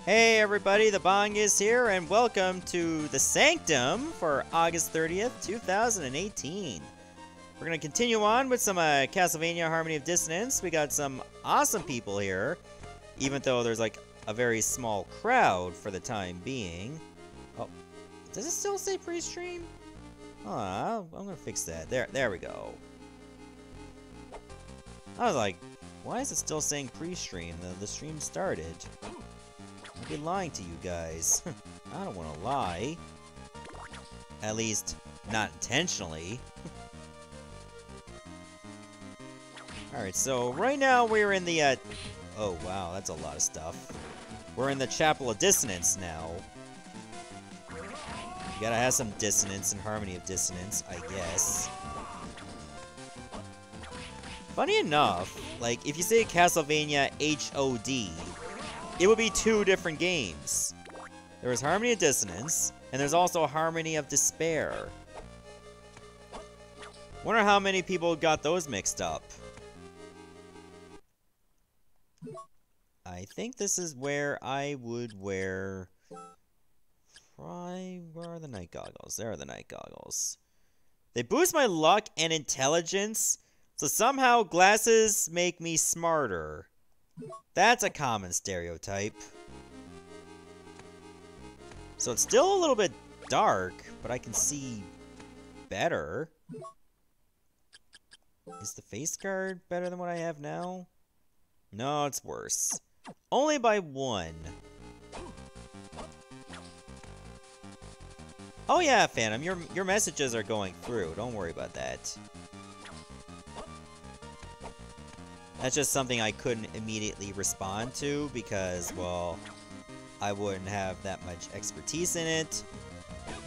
Hey everybody, the Bong is here, and welcome to the Sanctum for August 30th, 2018. We're going to continue on with some Castlevania Harmony of Dissonance. We got some awesome people here, even though there's like a very small crowd for the time being. Oh, does it still say pre-stream? Oh, I'm going to fix that. There we go. I was like, why is it still saying pre-stream? The stream started. I'd be lying to you guys. I don't want to lie. At least, not intentionally. Alright, so right now we're in the, oh wow, that's a lot of stuff. We're in the Chapel of Dissonance now. You gotta have some dissonance and harmony of dissonance, I guess. Funny enough, like, if you say Castlevania HOD, it would be two different games. There was Harmony of Dissonance, and there's also Harmony of Despair. Wonder how many people got those mixed up. I think this is where I would wear... Where are the night goggles? There are the night goggles. They boost my luck and intelligence, so somehow glasses make me smarter. That's a common stereotype. So it's still a little bit dark, but I can see better. Is the face guard better than what I have now? No, it's worse. Only by 1. Oh yeah, Phantom, your messages are going through. Don't worry about that. That's just something I couldn't immediately respond to because, well, I wouldn't have that much expertise in it,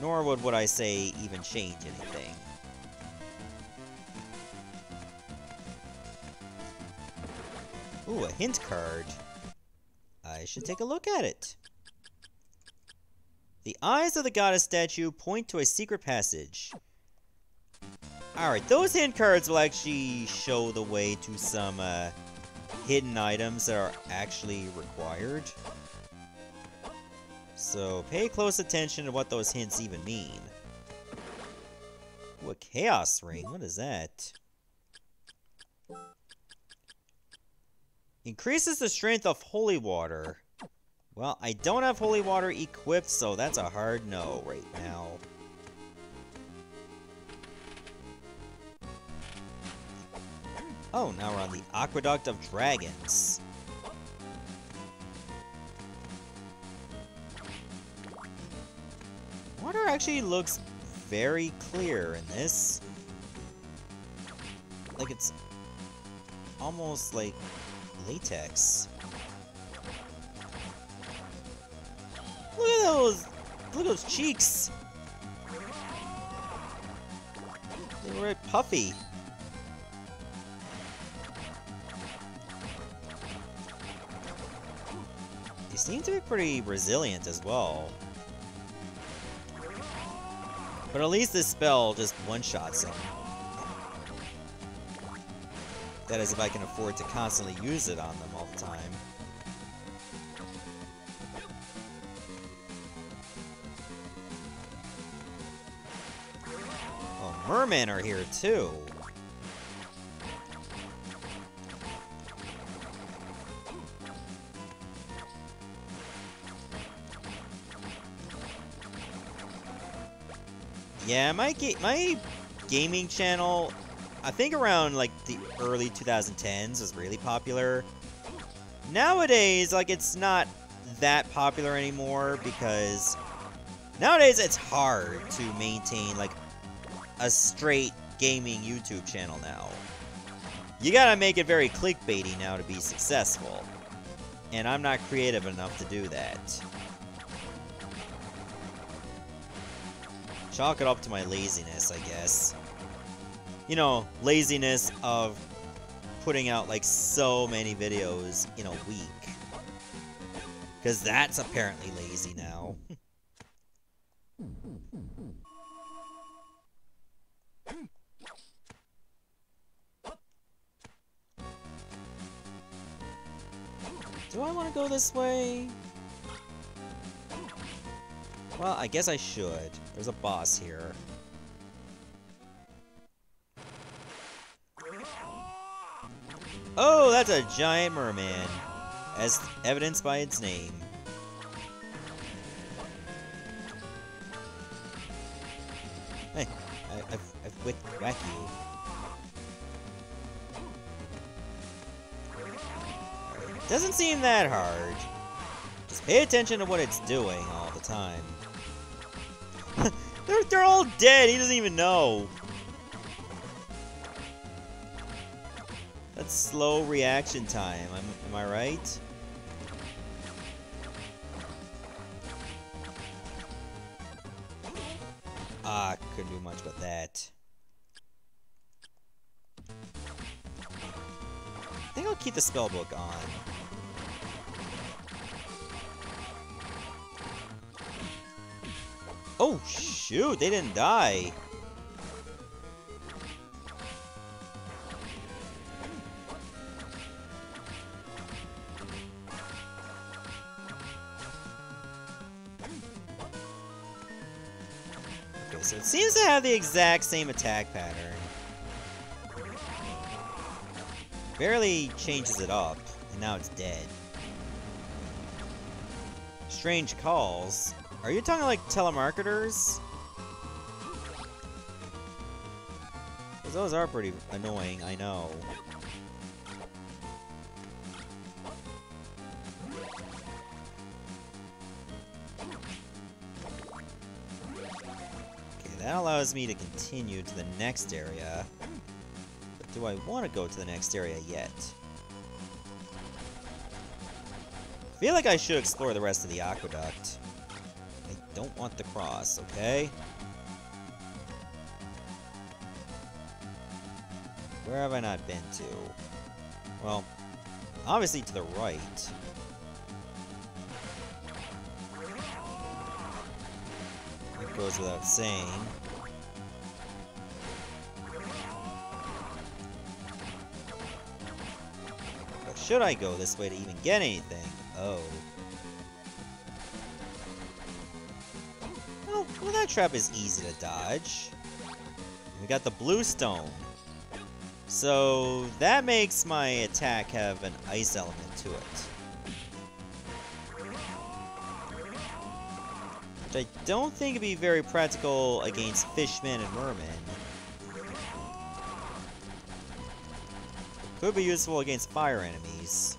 nor would what I say even change anything. Ooh, a hint card. I should take a look at it. The eyes of the goddess statue point to a secret passage. Alright, those hint cards will actually show the way to some hidden items that are actually required. So pay close attention to what those hints even mean. Ooh, a chaos ring. What is that? Increases the strength of holy water. Well, I don't have holy water equipped, so that's a hard no right now. Oh, now we're on the Aqueduct of Dragons. Water actually looks very clear in this. Like it's almost like latex. Look at those! Look at those cheeks! They were puffy. They seem to be pretty resilient as well. But at least this spell just one-shots them. That is if I can afford to constantly use it on them all the time. Oh, mermen are here too. Yeah, my gaming channel, I think around like the early 2010s was really popular. Nowadays, like it's not that popular anymore because nowadays it's hard to maintain like a straight gaming YouTube channel now. You gotta make it very clickbaity now to be successful. And I'm not creative enough to do that. Chalk it up to my laziness, I guess. You know, laziness of putting out like so many videos in a week. Because that's apparently lazy now. Do I want to go this way? Well, I guess I should. There's a boss here. Oh, that's a giant merman, as evidenced by its name. Hey, I've whacked you. Doesn't seem that hard. Just pay attention to what it's doing all the time. they're all dead. He doesn't even know. That's slow reaction time. Am I right? Ah, couldn't do much with that. I think I'll keep the spellbook on. Oh, shoot, they didn't die. Okay, so it seems to have the exact same attack pattern. Barely changes it up, and now it's dead. Strange calls. Are you talking like telemarketers? Because those are pretty annoying, I know. Okay, that allows me to continue to the next area. But do I want to go to the next area yet? I feel like I should explore the rest of the aqueduct. I don't want the cross, okay? Where have I not been to? Well, obviously to the right. That goes without saying. But should I go this way to even get anything? Oh. Well, that trap is easy to dodge. We got the blue stone. So that makes my attack have an ice element to it. Which I don't think would be very practical against fishmen and mermen. Could be useful against fire enemies.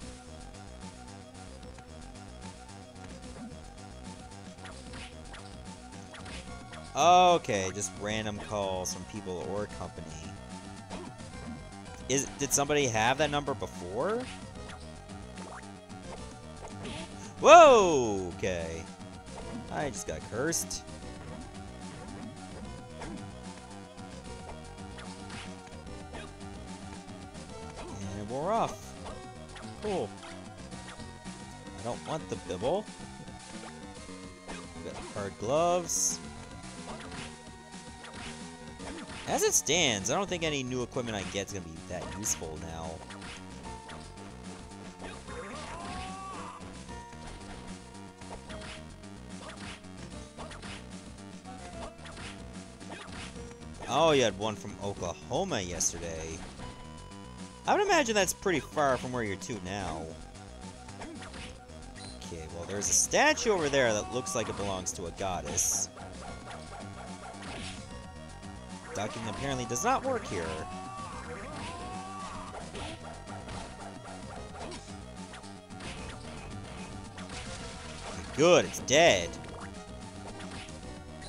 Okay, just random calls from people or company. Did somebody have that number before? Whoa! Okay. I just got cursed. And we're off. Cool. I don't want the bibble. Got hard gloves. As it stands, I don't think any new equipment I get is going to be that useful now. Oh, you had one from Oklahoma yesterday. I would imagine that's pretty far from where you're to now. Okay, well, there's a statue over there that looks like it belongs to a goddess. Ducking apparently does not work here. Okay, good, it's dead.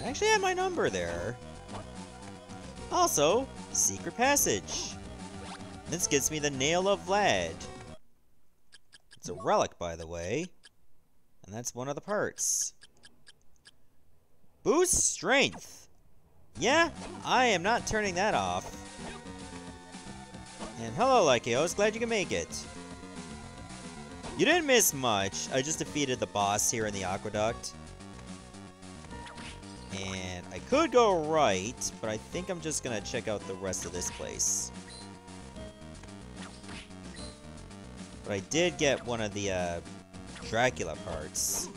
I actually had my number there. Also, secret passage. This gets me the Nail of Vlad. It's a relic, by the way. And that's one of the parts. Boost strength. Yeah, I am not turning that off. And hello, Lykeos. Glad you can make it. You didn't miss much. I just defeated the boss here in the aqueduct. And I could go right, but I think I'm just gonna check out the rest of this place. But I did get one of the Dracula parts.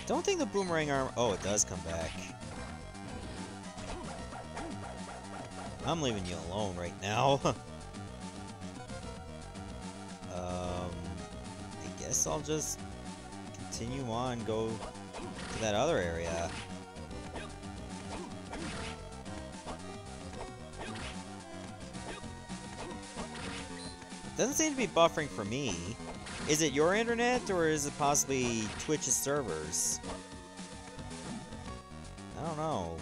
Don't think the boomerang arm... Oh, it does come back. I'm leaving you alone right now. I guess I'll just continue on, go to that other area. Doesn't seem to be buffering for me. Is it your internet, or is it possibly Twitch's servers? I don't know.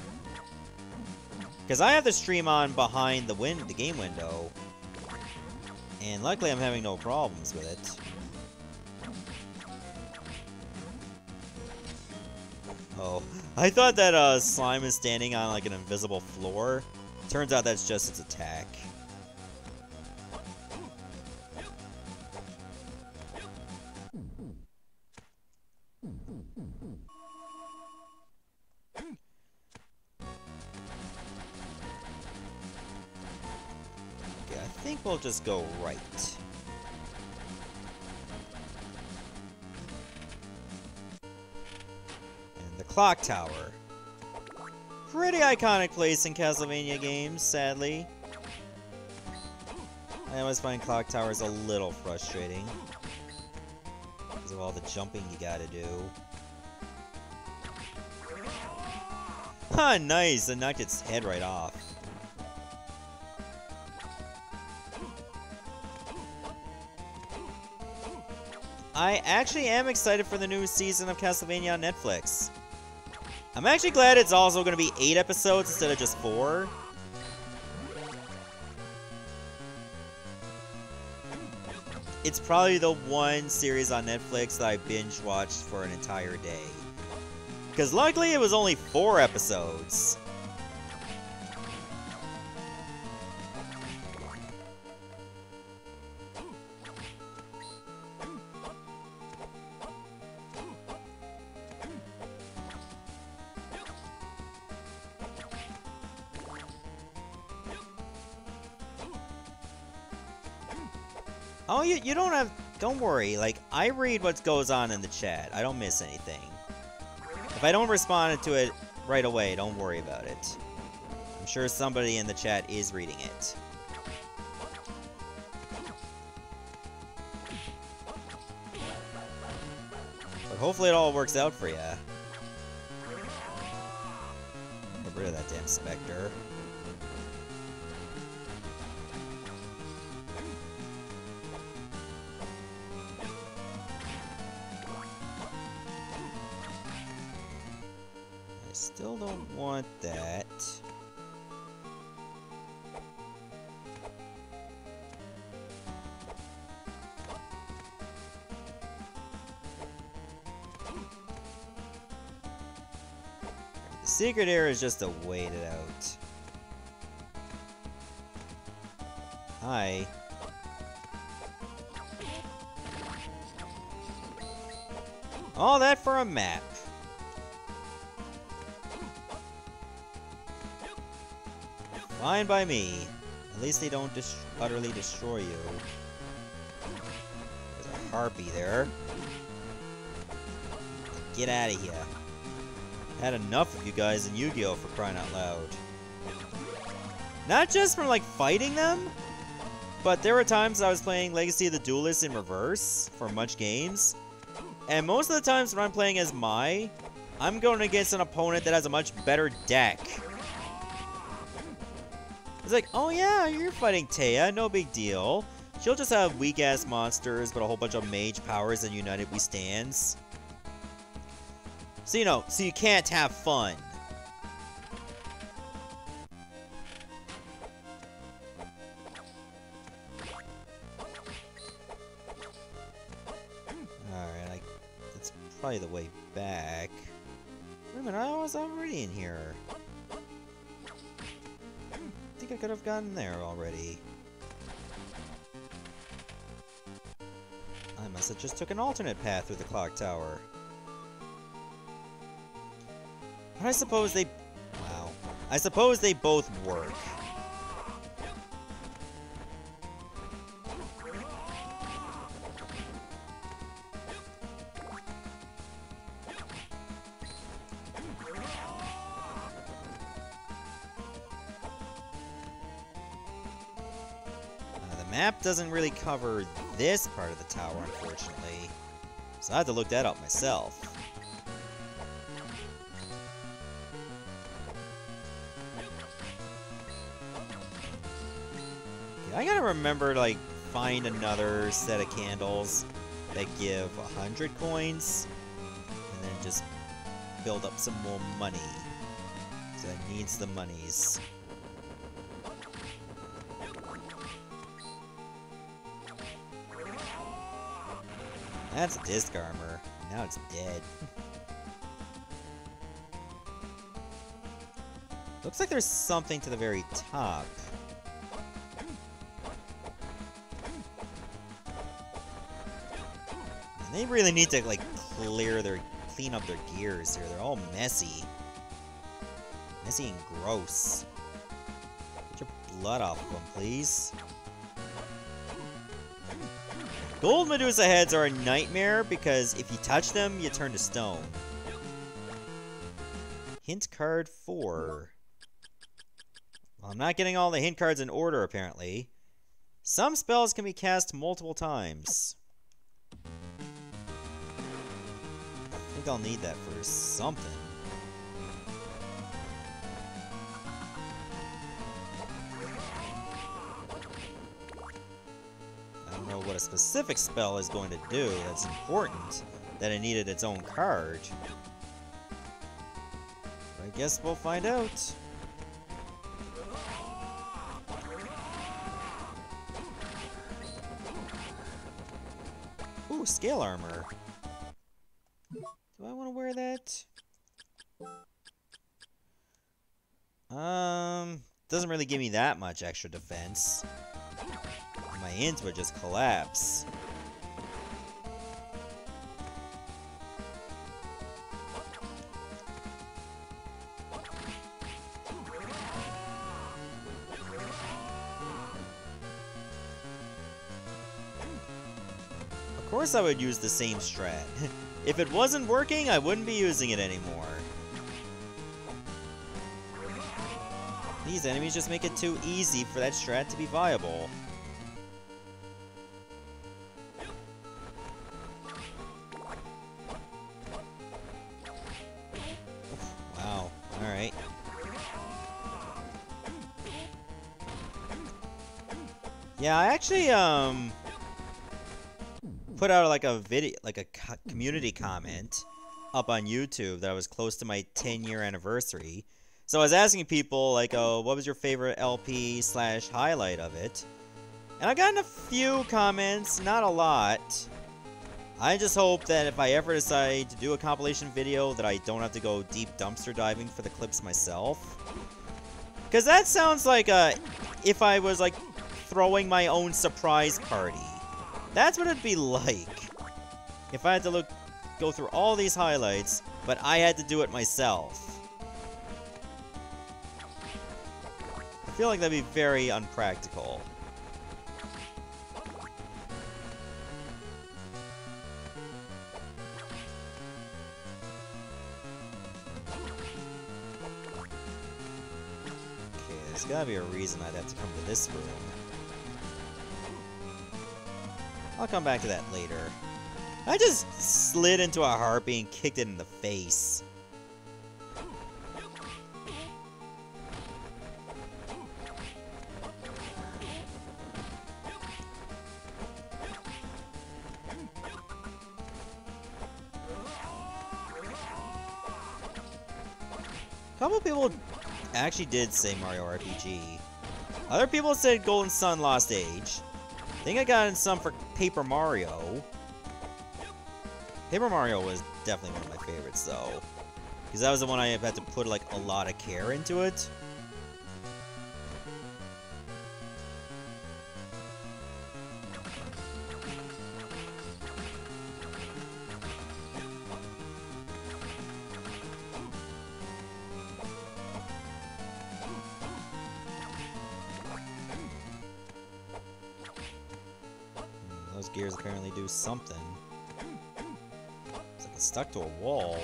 Because I have the stream on behind the game window. And luckily I'm having no problems with it. Oh, I thought that slime is standing on like an invisible floor. Turns out that's just its attack. Okay, I think we'll just go right. Clock Tower. Pretty iconic place in Castlevania games, sadly. I always find clock towers a little frustrating because of all the jumping you gotta do. Ha, nice! I knocked its head right off. I actually am excited for the new season of Castlevania on Netflix. I'm actually glad it's also going to be 8 episodes instead of just 4. It's probably the one series on Netflix that I binge watched for an entire day. Because luckily it was only 4 episodes. Oh, you don't have... Don't worry, like, I read what goes on in the chat. I don't miss anything. If I don't respond to it right away, don't worry about it. I'm sure somebody in the chat is reading it. But hopefully it all works out for you. Get rid of that damn Spectre. Still don't want that. The secret area is just to wait it out. Hi. All that for a map. Fine by me. At least they don't utterly destroy you. There's a harpy there. Get out of here. Had enough of you guys in Yu-Gi-Oh! For crying out loud. Not just from, like, fighting them, but there were times I was playing Legacy of the Duelist in reverse for Munch Games, and most of the times when I'm playing as Mai, I'm going against an opponent that has a much better deck. It's like, oh yeah, you're fighting Taya, no big deal. She'll just have weak-ass monsters, but a whole bunch of mage powers and United We Stands. So, you know, so you can't have fun. Alright, that's probably the way back. Wait a minute, I was already in here. I think I could have gotten there already. I must have just took an alternate path through the clock tower. But I suppose they... Wow. I suppose they both work. map doesn't really cover this part of the tower, unfortunately. So I have to look that up myself. I gotta remember to, like, find another set of candles that give 100 coins, and then just build up some more money. So it needs the monies. That's disc armor. Now it's dead. Looks like there's something to the very top. And they really need to, like, clean up their gears here. They're all messy. Messy and gross. Get your blood off of them, please. Gold Medusa heads are a nightmare because if you touch them, you turn to stone. Hint card 4. Well, I'm not getting all the hint cards in order, apparently. Some spells can be cast multiple times. I think I'll need that for something. I don't know what a specific spell is going to do that's important, that it needed its own card. But I guess we'll find out. Ooh, scale armor. Do I want to wear that? Doesn't really give me that much extra defense. My int would just collapse. Of course I would use the same strat. If it wasn't working, I wouldn't be using it anymore. These enemies just make it too easy for that strat to be viable. Wow, alright. Yeah, I actually, put out like a video, like a community comment up on YouTube that I was close to my 10-year anniversary. So I was asking people, like, oh, what was your favorite LP/highlight of it? And I've gotten a few comments, not a lot. I just hope that if I ever decide to do a compilation video that I don't have to go deep dumpster diving for the clips myself. Because that sounds like if I was, like, throwing my own surprise party. That's what it'd be like. If I had to go through all these highlights, but I had to do it myself. I feel like that'd be very unpractical. Okay, there's gotta be a reason I'd have to come to this room. I'll come back to that later. I just slid into a harpy and kicked it in the face. A couple people actually did say Mario RPG. Other people said Golden Sun Lost Age. I think I got in some for Paper Mario. Paper Mario was definitely one of my favorites, though. Because that was the one I had to put, like, a lot of care into it. Those gears apparently do something. It's like it's stuck to a wall.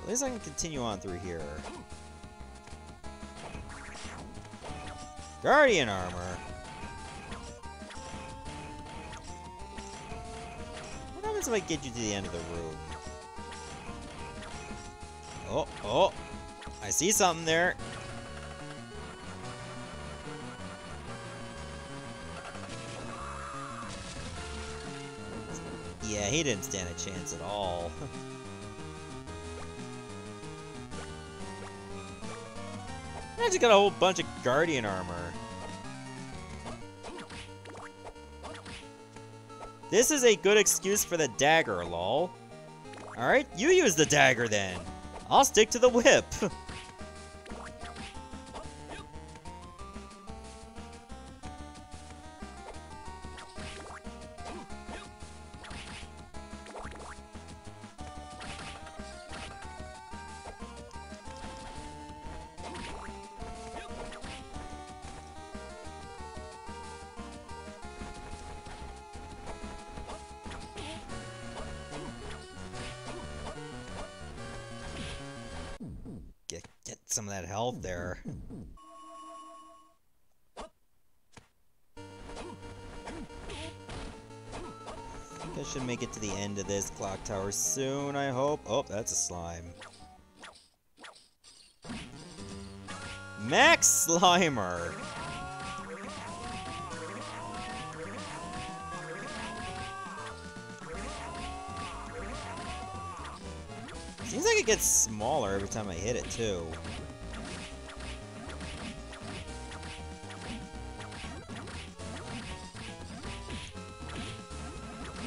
At least I can continue on through here. Guardian armor. What happens if I get you to the end of the room? Oh, oh. I see something there. Yeah, he didn't stand a chance at all. I just got a whole bunch of Guardian armor. This is a good excuse for the dagger, lol. Alright, you use the dagger then. I'll stick to the whip. Get some of that health there. I should make it to the end of this clock tower soon, I hope. Oh, that's a slime. Max Slimer! Seems like it gets smaller every time I hit it, too.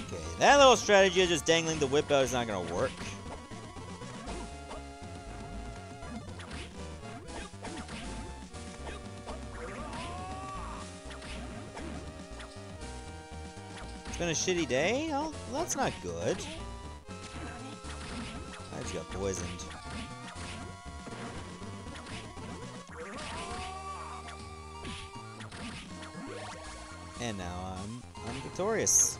Okay, that little strategy of just dangling the whip out is not gonna work. It's been a shitty day? Oh, well, that's not good. I just got poisoned. And now I'm victorious.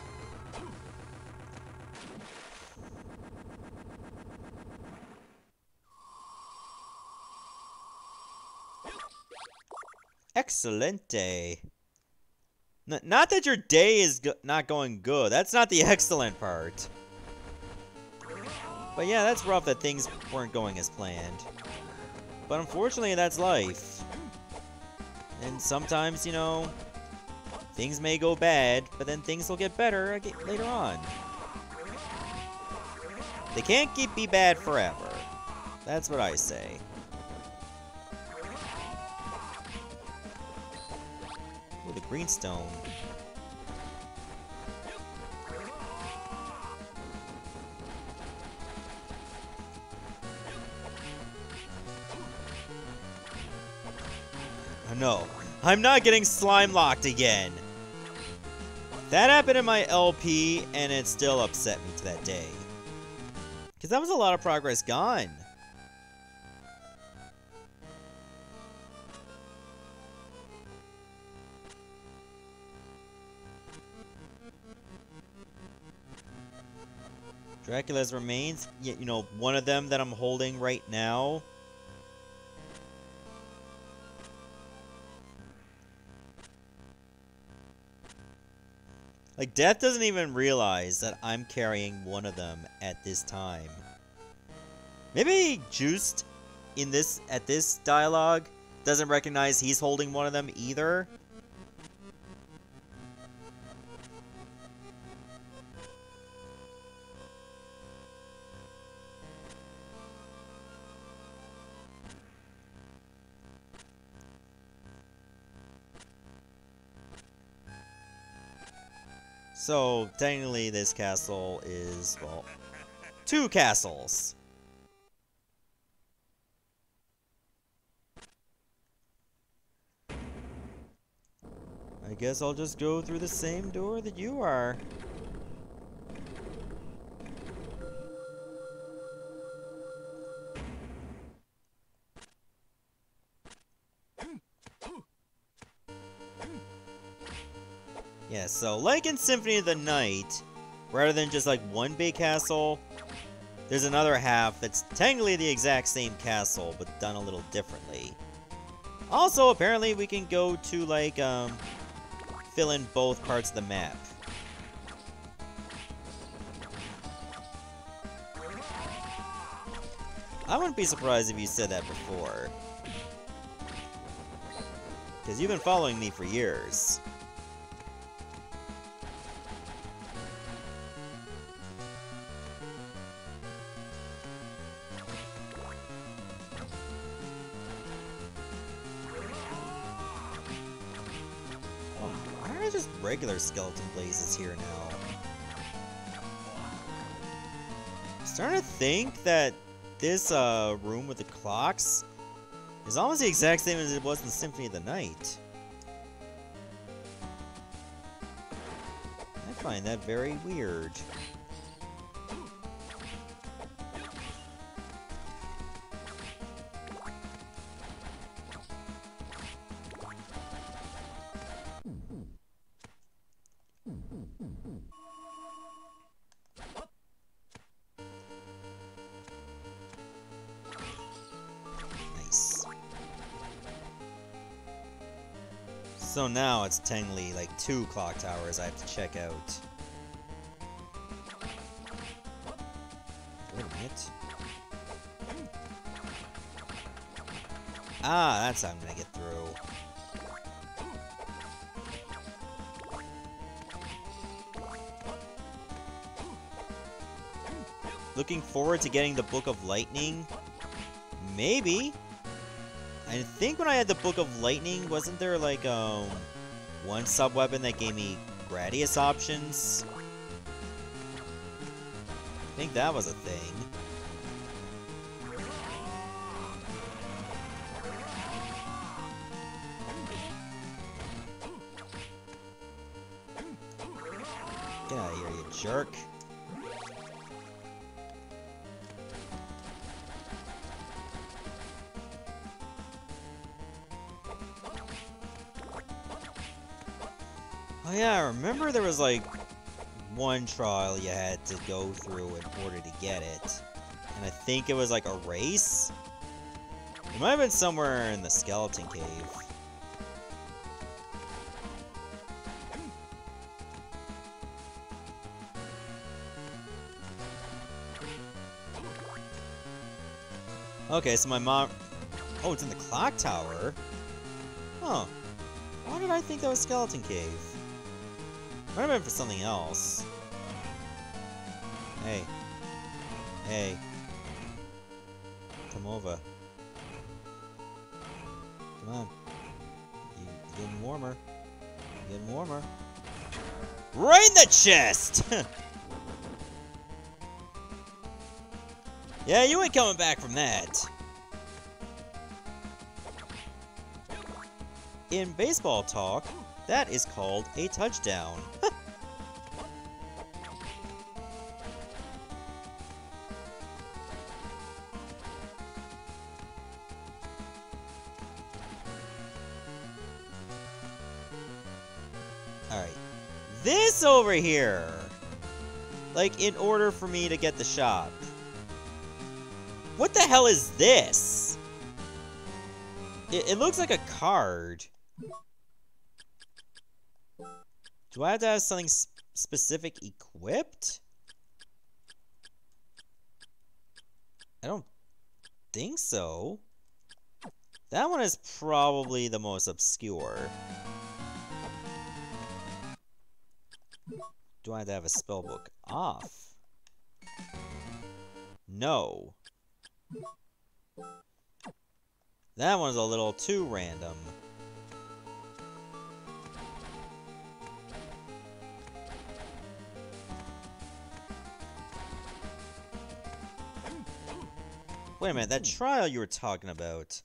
Excelente. Not that your day is not going good. That's not the excellent part. But yeah, that's rough that things weren't going as planned. But unfortunately, that's life. And sometimes, you know, things may go bad, but then things will get better later on. They can't be bad forever. That's what I say. Ooh, the green stone. No, I'm not getting slime locked again. That happened in my LP, and it still upset me to that day. Because that was a lot of progress gone. Dracula's remains, you know, one of them that I'm holding right now. Like, Death doesn't even realize that I'm carrying one of them at this time. Maybe Juiced at this dialogue doesn't recognize he's holding one of them either. So, technically, this castle is, well, 2 castles. I guess I'll just go through the same door that you are. Yeah, so like in Symphony of the Night, rather than just like one big castle, there's another half that's technically the exact same castle, but done a little differently. Also, apparently we can go to, like, fill in both parts of the map. I wouldn't be surprised if you said that before. Because you've been following me for years. Just regular skeleton blazes here now. I'm starting to think that this room with the clocks is almost the exact same as it was in the Symphony of the Night. I find that very weird. So now it's technically like 2 clock towers I have to check out. Wait a minute. Ah, that's how I'm gonna get through. Looking forward to getting the Book of Lightning? Maybe? I think when I had the Book of Lightning, wasn't there like one sub-weapon that gave me Gradius options? I think that was a thing. Get out of here, you jerk. Oh yeah, I remember there was like one trial you had to go through in order to get it. And I think it was like a race? It might have been somewhere in the Skeleton Cave. Okay, so my mom... Oh, it's in the clock tower? Huh. Why did I think that was Skeleton Cave? Might have been for something else. Hey. Hey. Come over. Come on. You're getting warmer. You're getting warmer. Right in the chest! Yeah, you ain't coming back from that. In baseball talk, that is called a touchdown. Alright. This over here! Like, in order for me to get the shop. What the hell is this? It looks like a card. Do I have to have something specific equipped? I don't think so. That one is probably the most obscure. Do I have to have a spellbook off? No. That one's a little too random. Wait a minute, that trial you were talking about,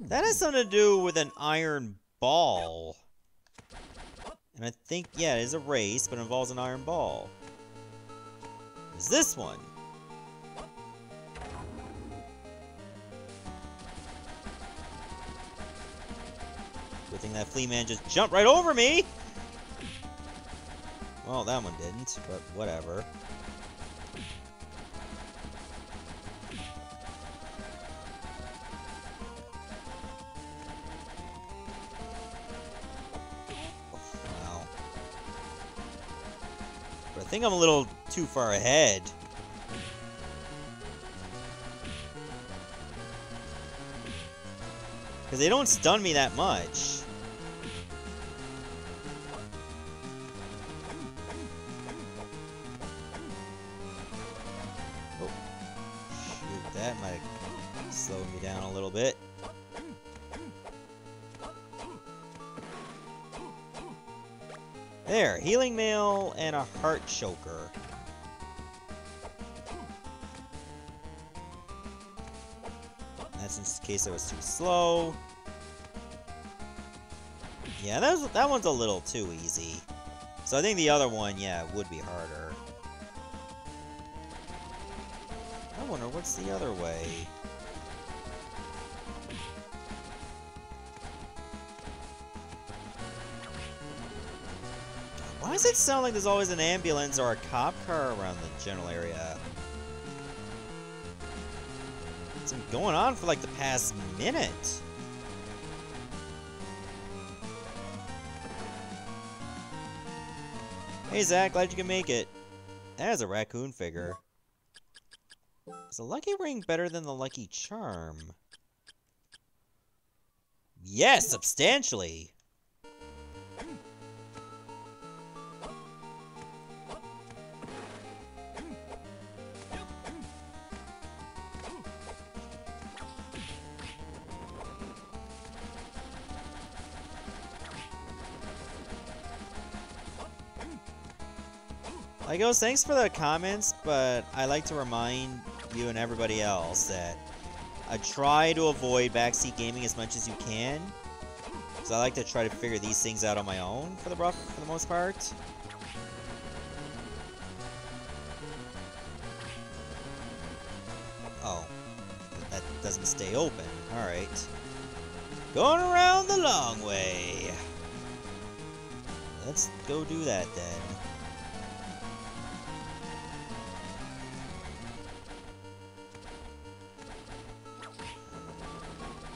that has something to do with an iron ball. And I think, yeah, it is a race, but it involves an iron ball. Is this one? Good thing that flea man just jumped right over me! Well, that one didn't, but whatever. But I think I'm a little too far ahead. Because they don't stun me that much. Oh. Shoot, that might have slowed me down a little bit. There, healing mail and a heart choker. That's in case I was too slow. Yeah, that one's a little too easy. So I think the other one, yeah, would be harder. I wonder what's the other way. Why does it sound like there's always an ambulance or a cop car around the general area? It's been going on for like the past minute. Hey Zach, glad you can make it. That is a raccoon figure. Is the lucky ring better than the lucky charm? Yes, substantially. Legos, thanks for the comments, but I like to remind you and everybody else that I try to avoid backseat gaming as much as you can. So I like to try to figure these things out on my own for the most part. Oh, that doesn't stay open. Alright. Going around the long way. Let's go do that then.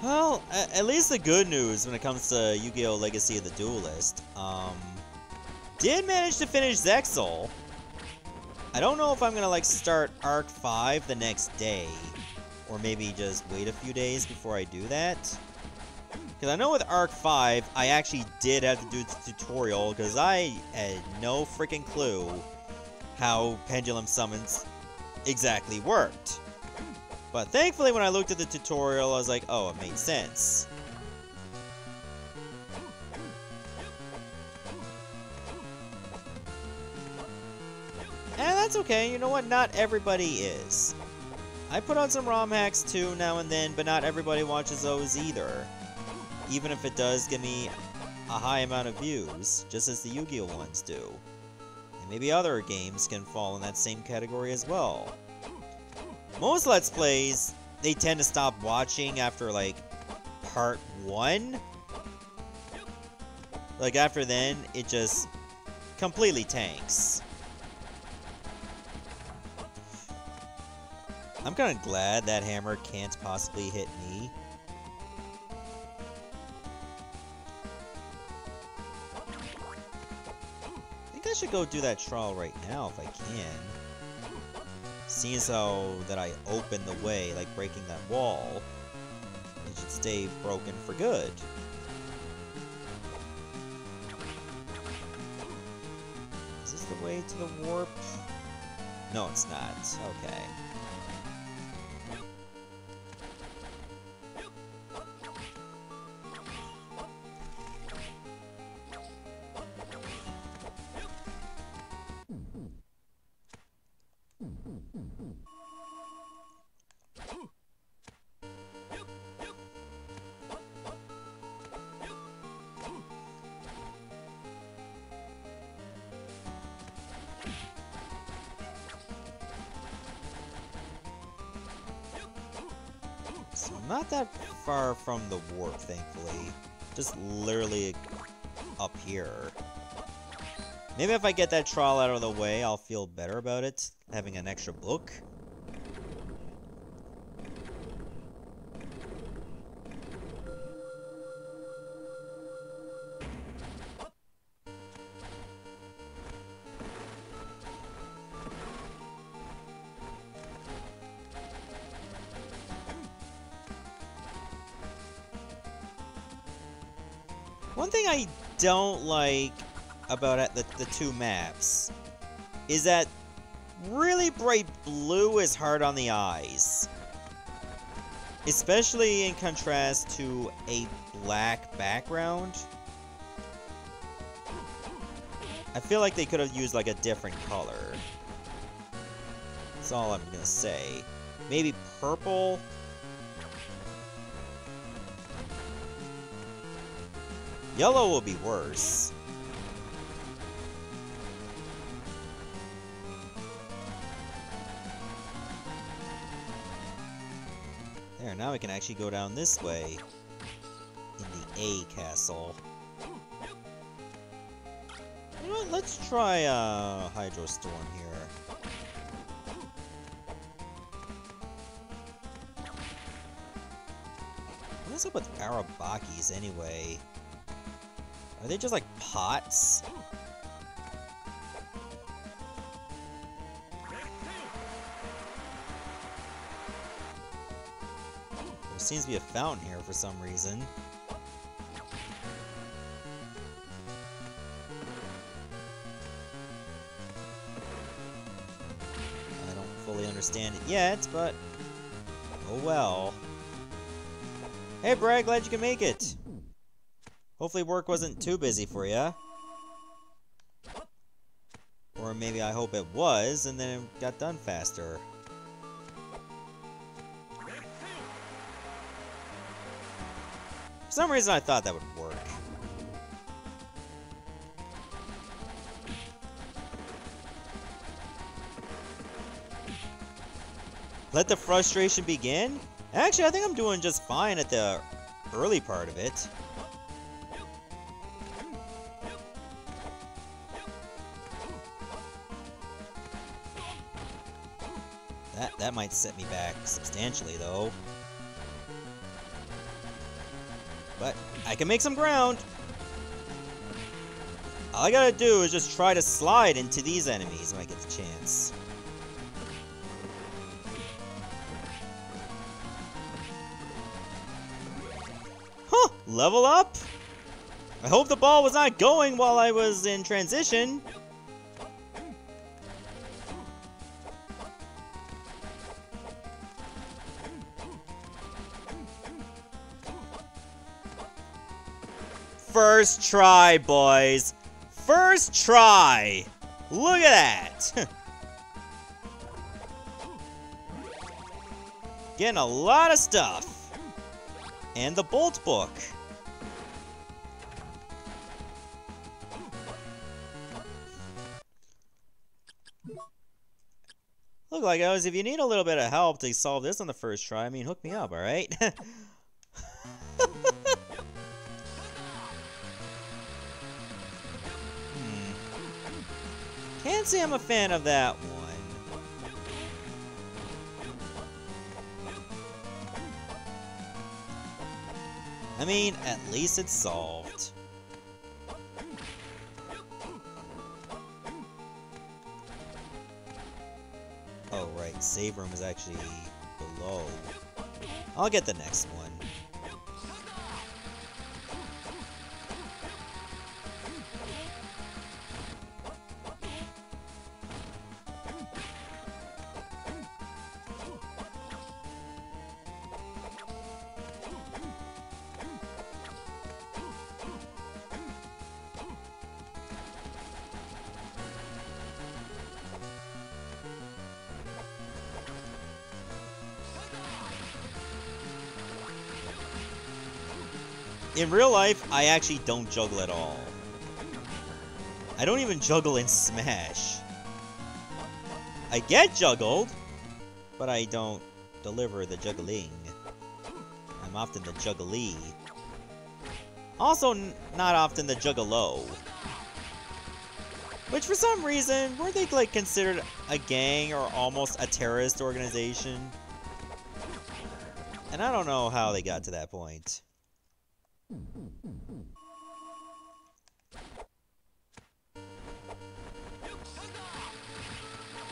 Well, at least the good news when it comes to Yu-Gi-Oh! Legacy of the Duelist. Did manage to finish Zexal. I don't know if I'm gonna like start Arc 5 the next day. Or maybe just wait a few days before I do that. Because I know with Arc 5, I actually did have to do the tutorial because I had no freaking clue how Pendulum Summons exactly worked. But thankfully, when I looked at the tutorial, I was like, oh, it made sense. And that's okay, you know what? Not everybody is. I put on some ROM hacks too now and then, but not everybody watches those either. Even if it does give me a high amount of views, just as the Yu-Gi-Oh! Ones do. And maybe other games can fall in that same category as well. Most Let's Plays, they tend to stop watching after, like, part 1. Like, after then, it just completely tanks. I'm kind of glad that hammer can't possibly hit me. I think I should go do that trial right now if I can. Seeing as how that I opened the way, like breaking that wall, it should stay broken for good. Is this the way to the warp? No, it's not. Okay. So I'm not that far from the warp, thankfully. Just literally up here. Maybe if I get that trial out of the way, I'll feel better about it, having an extra book. One thing I don't like about the two maps is that really bright blue is hard on the eyes. Especially in contrast to a black background. I feel like they could have used like a different color. That's all I'm gonna say. Maybe purple? Yellow will be worse. There, now we can actually go down this way. In the A castle. You know what, let's try Hydro Storm here. What is up with Arabakis anyway? Are they just like pots? There seems to be a fountain here for some reason. I don't fully understand it yet, but oh well. Hey Brad, glad you can make it. Hopefully work wasn't too busy for you. Or maybe I hope it was, and then it got done faster. For some reason I thought that would work. Let the frustration begin? Actually, I think I'm doing just fine at the early part of it. That might set me back substantially, though. But I can make some ground. All I gotta do is just try to slide into these enemies when I get the chance. Huh! Level up? I hope the ball was not going while I was in transition. First try, boys. First try. Look at that. Getting a lot of stuff. And the Bolt book. Look, like guys, if you need a little bit of help to solve this on the first try, I mean, hook me up, alright? Can't say I'm a fan of that one. I mean, at least it's solved. Oh, right. Save room is actually below. I'll get the next one. In real life, I actually don't juggle at all. I don't even juggle in Smash. I get juggled, but I don't deliver the juggling. I'm often the juggly. Also, not often the juggalo. Which for some reason, weren't they like considered a gang or almost a terrorist organization? And I don't know how they got to that point.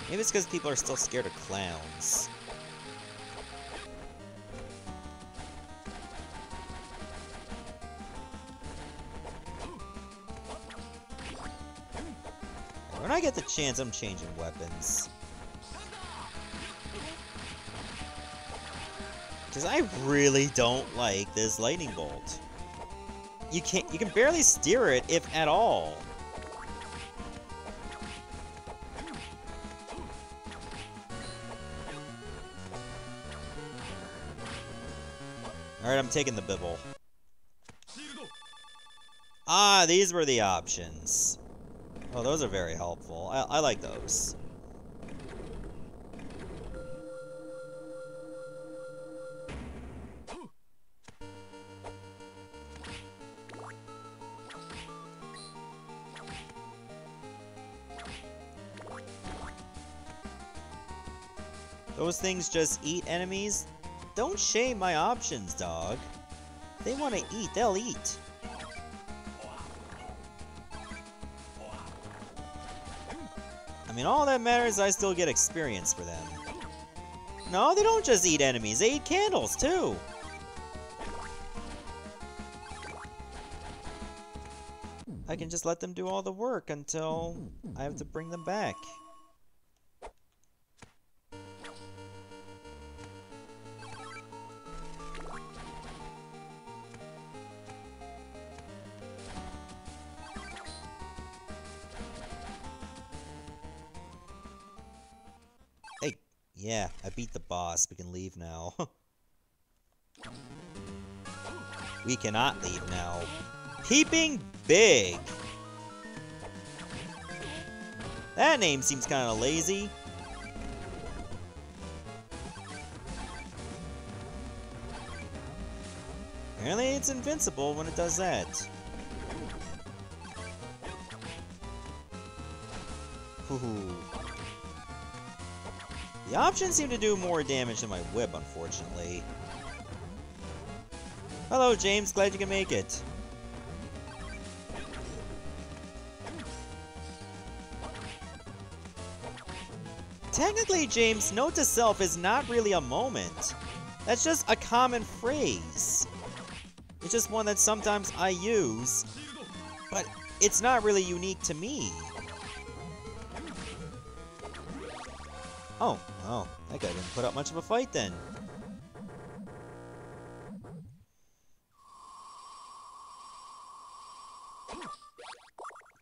Maybe it's because people are still scared of clowns. When I get the chance, I'm changing weapons. Because I really don't like this lightning bolt. You can barely steer it, if at all. Alright, I'm taking the bibble. Ah, these were the options. Oh, those are very helpful. I like those. Those things just eat enemies? Don't shame my options, dog. If they want to eat, they'll eat. I mean, all that matters is I still get experience for them. No, they don't just eat enemies, they eat candles, too! I can just let them do all the work until I have to bring them back. Hey, yeah, I beat the boss. We can leave now. We cannot leave now. Peeping Big! That name seems kind of lazy. Apparently it's invincible when it does that. Ooh. The options seem to do more damage than my whip, unfortunately. Hello, James. Glad you can make it. Technically, James, note to self is not really a moment. That's just a common phrase. It's just one that sometimes I use, but it's not really unique to me. Oh, that guy didn't put up much of a fight then.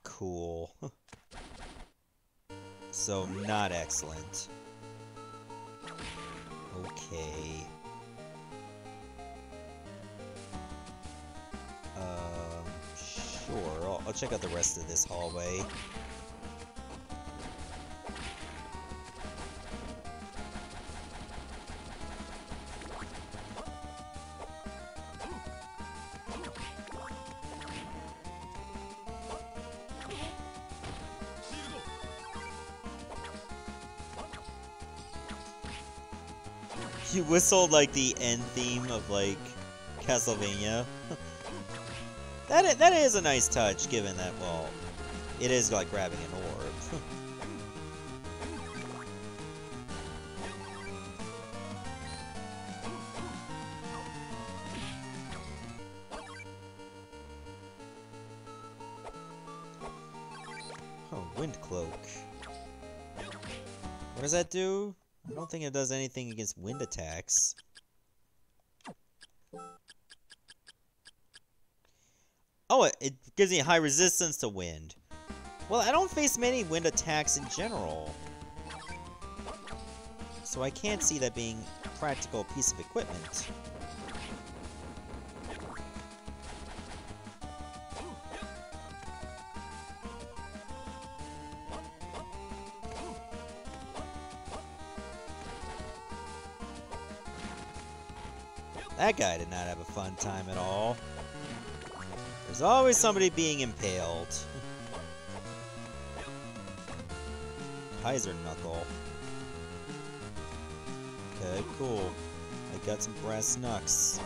Cool. So, not excellent. Okay. Sure. I'll check out the rest of this hallway. You whistled like the end theme of like Castlevania. That is a nice touch, given that, well, it is like grabbing an orb. Oh, Wind Cloak. What does that do? I don't think it does anything against wind attacks. Oh, it gives me high resistance to wind. Well, I don't face many wind attacks in general. So I can't see that being a practical piece of equipment. That guy did not have a fun time at all. There's always somebody being impaled. Kaiser Knuckle. Okay, cool. I got some brass knucks.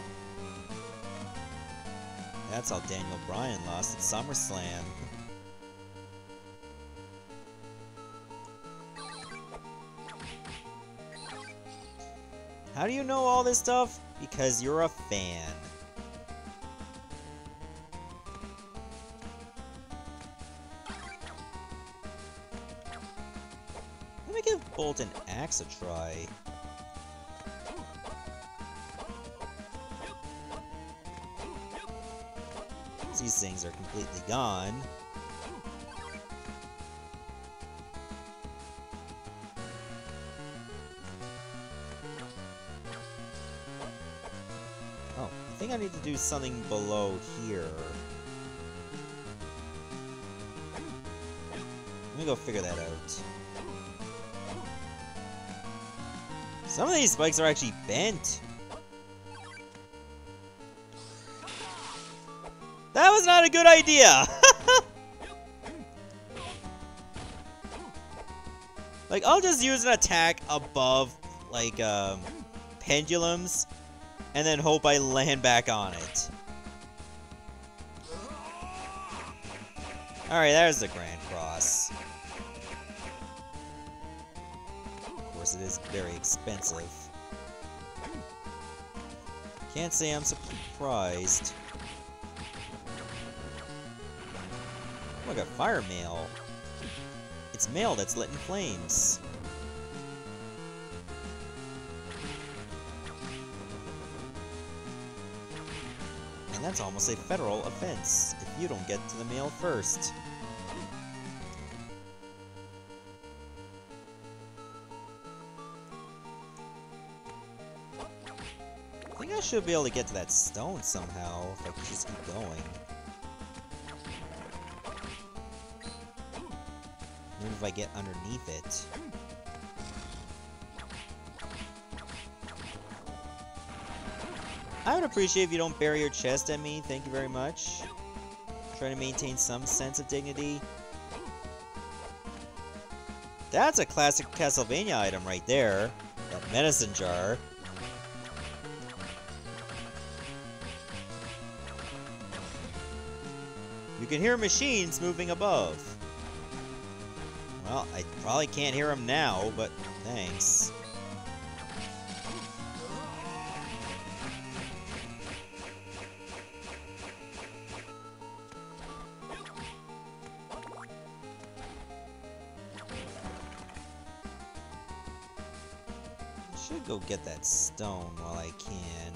That's how Daniel Bryan lost at SummerSlam. How do you know all this stuff? Because you're a fan. Bolt and Axe a try. These things are completely gone. Oh, I think I need to do something below here. Let me go figure that out. Some of these spikes are actually bent. That was not a good idea! Like, I'll just use an attack above, like, pendulums, and then hope I land back on it. Alright, there's the Grand Cross. Of course, it is very expensive. Can't say I'm surprised. Oh, I got fire mail. It's mail that's lit in flames. And that's almost a federal offense if you don't get to the mail first. I think I should be able to get to that stone somehow if I can just keep going. Maybe if I get underneath it. I would appreciate if you don't bury your chest at me, thank you very much. Trying to maintain some sense of dignity. That's a classic Castlevania item right there. That medicine jar. You can hear machines moving above. Well, I probably can't hear him now, but thanks. I should go get that stone while I can.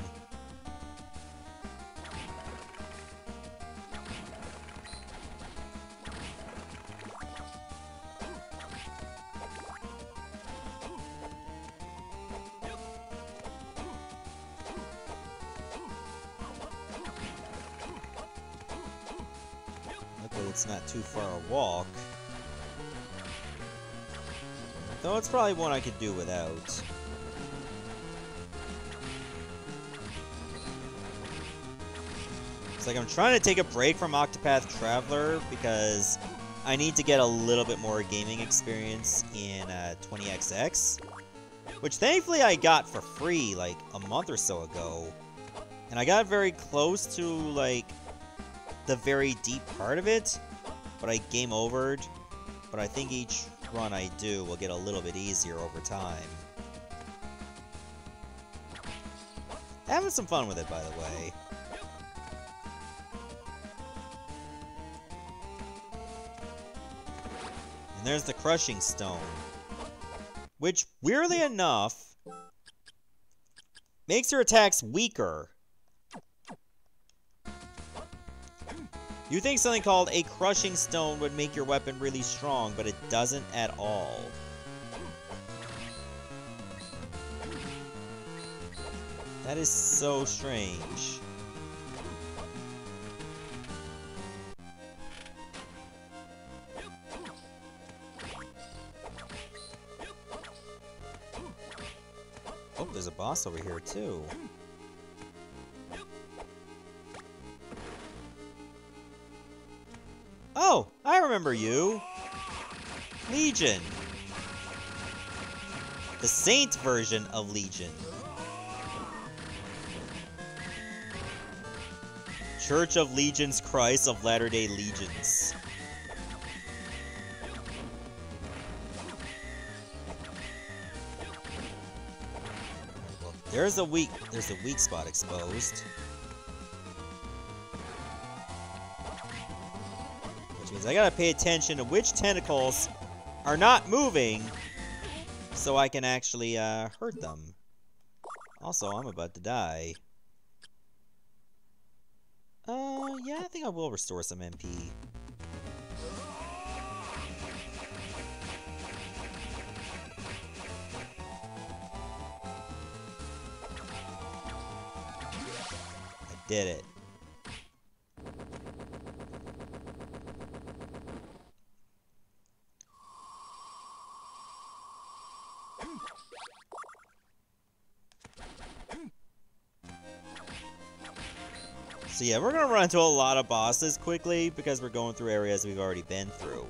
It's not too far a walk. Though it's probably one I could do without. It's like I'm trying to take a break from Octopath Traveler because I need to get a little bit more gaming experience in 20XX. Which thankfully I got for free like a month or so ago. And I got very close to like the very deep part of it, but I game overed. But I think each run I do will get a little bit easier over time. Having some fun with it, by the way. And there's the Crushing Stone, which, weirdly enough, makes your attacks weaker. You think something called a Crushing Stone would make your weapon really strong, but it doesn't at all. That is so strange. Oh, there's a boss over here too. Oh, I remember you. Legion. The Saint version of Legion. Church of Legions Christ of Latter-day Legions. Well, there's a weak spot exposed. Which means I gotta pay attention to which tentacles are not moving so I can actually hurt them. Also, I'm about to die. Yeah, I think I will restore some MP. I did it. So yeah, we're gonna run into a lot of bosses quickly because we're going through areas we've already been through.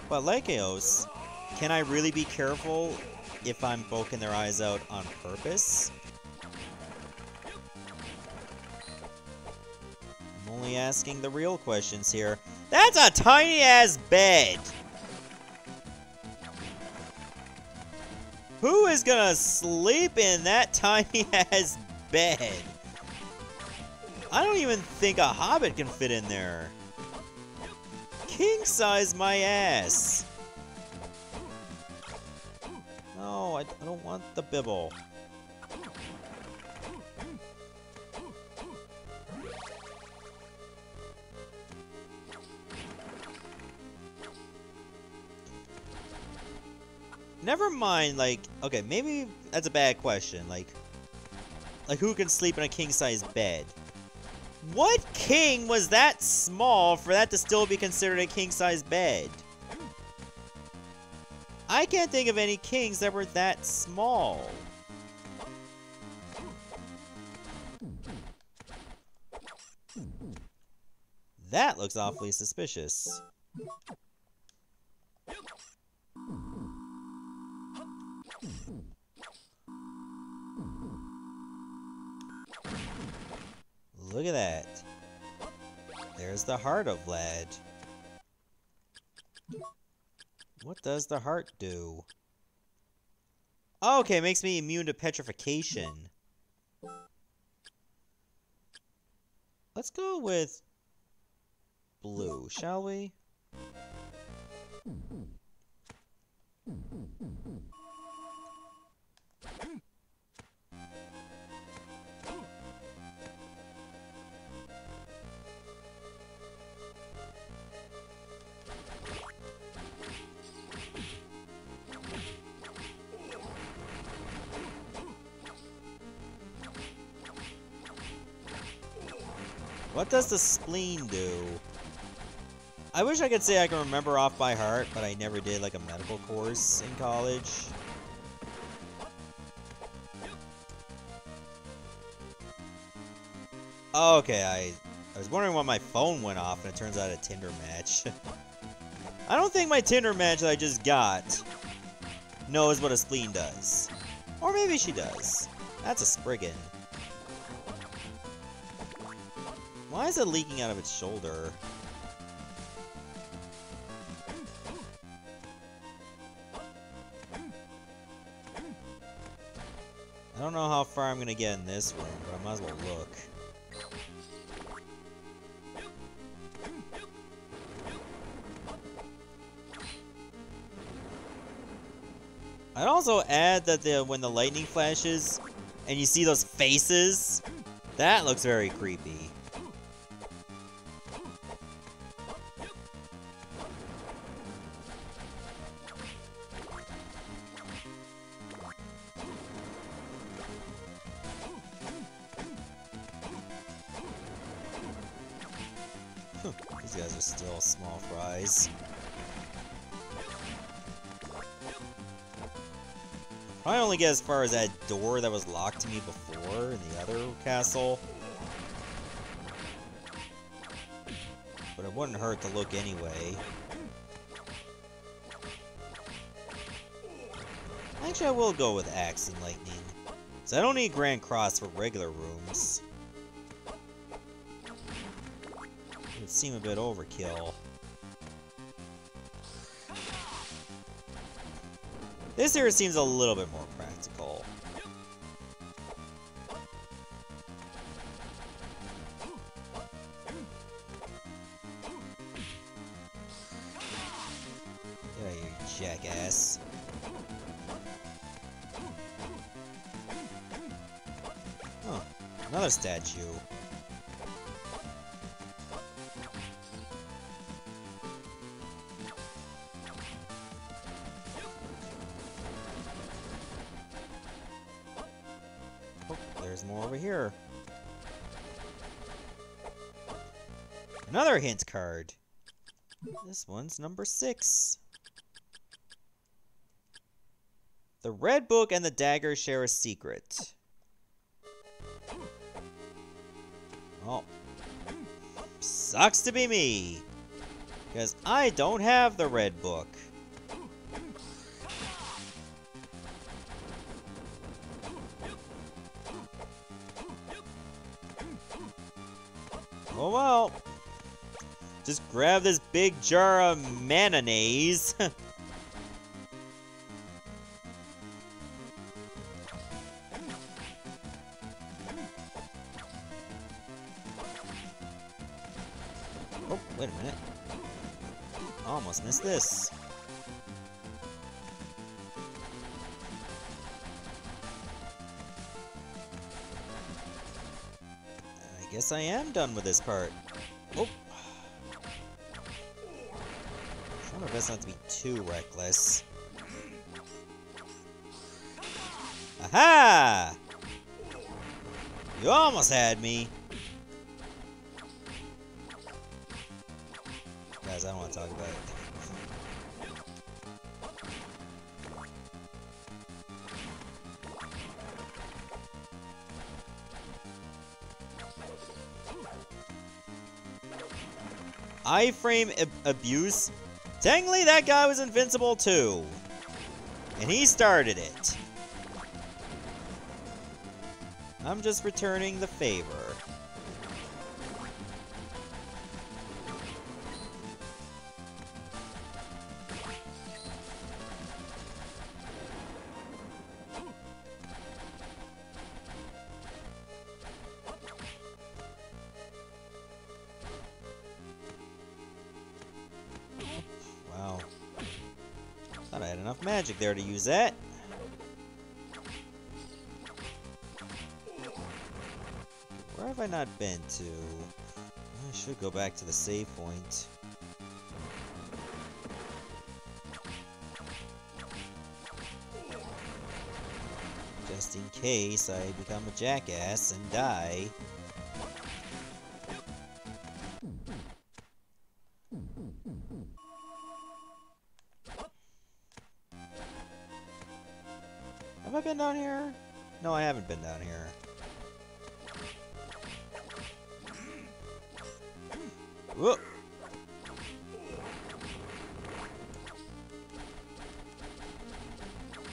But like Eos, can I really be careful if I'm poking their eyes out on purpose? I'm only asking the real questions here. That's a tiny-ass bed! Who is gonna sleep in that tiny-ass bed? I don't even think a hobbit can fit in there. King size my ass. No, I don't want the bibble. Never mind, like, okay, maybe that's a bad question. Like who can sleep in a king-size bed? What king was that small for that to still be considered a king-size bed? I can't think of any kings that were that small. That looks awfully suspicious. Look at that. There's the heart of Vlad. What does the heart do? Oh, okay, it makes me immune to petrification. Let's go with blue, shall we? What does the spleen do? I wish I could say I can remember off by heart, but I never did like a medical course in college. Oh, okay, I was wondering why my phone went off and it turns out a Tinder match. I don't think my Tinder match that I just got knows what a spleen does. Or maybe she does. That's a Spriggan. Why is it leaking out of its shoulder? I don't know how far I'm gonna get in this room, but I might as well look. I'd also add that when the lightning flashes and you see those faces, that looks very creepy. These guys are still small fries. I only get as far as that door that was locked to me before in the other castle. But it wouldn't hurt to look anyway. Actually, I will go with Axe and Lightning. So I don't need Grand Cross for regular rooms. It would seem a bit overkill. This here seems a little bit more practical. jackass. Oh, another statue. Oh, there's more over here. Another hint card. This one's number 6. The red book and the dagger share a secret. Oh. Sucks to be me. Because I don't have the red book. Oh well. Just grab this big jar of mayonnaise. Oh, wait a minute. Almost missed this. I guess I am done with this part. Oh. I wonder if that's not to be too reckless. Aha! You almost had me. Guys, I don't want to talk about it. Iframe abuse. Technically, that guy was invincible too. And he started it. I'm just returning the favor. Wow. Thought I had enough magic there to use that. Where have I not been to? I should go back to the save point. Just in case I become a jackass and die. Have I been down here? No, I haven't been down here. Whoop.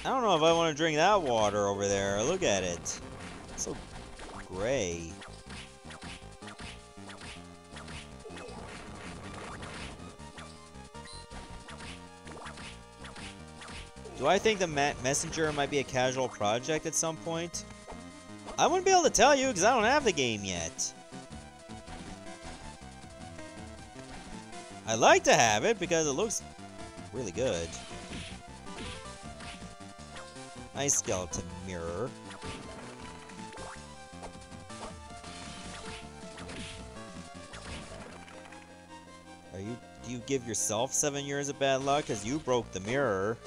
I don't know if I want to drink that water over there. Look at it. It's so gray. Do I think the messenger might be a casual project at some point? I wouldn't be able to tell you because I don't have the game yet. I'd like to have it because it looks really good. Nice skeleton mirror. Do you give yourself 7 years of bad luck because you broke the mirror?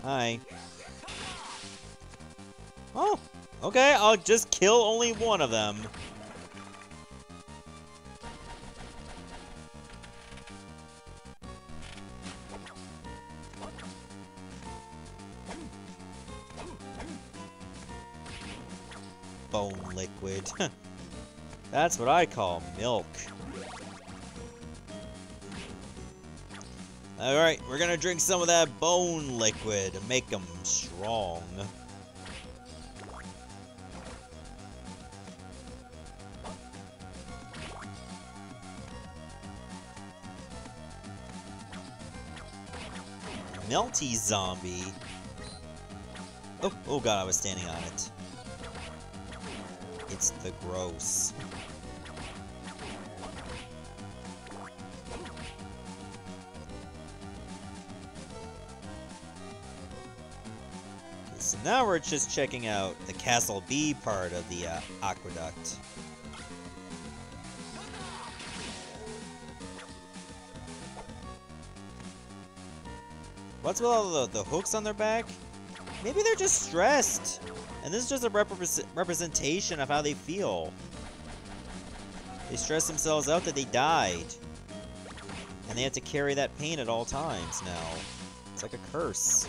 Hi. Oh, okay, I'll just kill only one of them. Bone liquid. That's what I call milk. Alright, we're gonna drink some of that bone liquid and make them strong. Melty zombie. Oh, oh god, I was standing on it. It's the gross. Okay, so now we're just checking out the Castle B part of the aqueduct. What's with all the hooks on their back? Maybe they're just stressed. And this is just a representation of how they feel. They stress themselves out that they died. And they have to carry that pain at all times now. It's like a curse.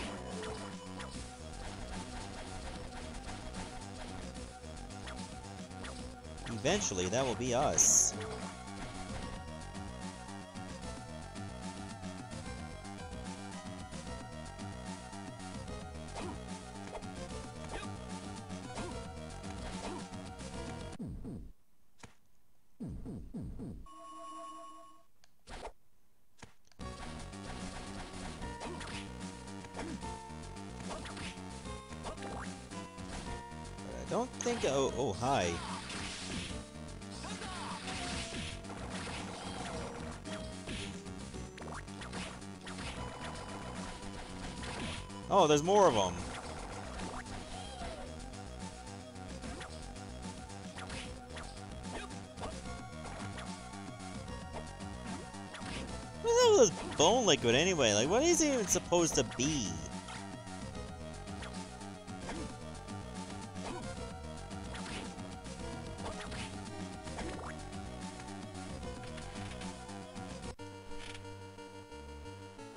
Eventually, that will be us. I don't think... Oh, hi. Oh, there's more of them. What the hell is this bone liquid anyway? Like, what is it even supposed to be?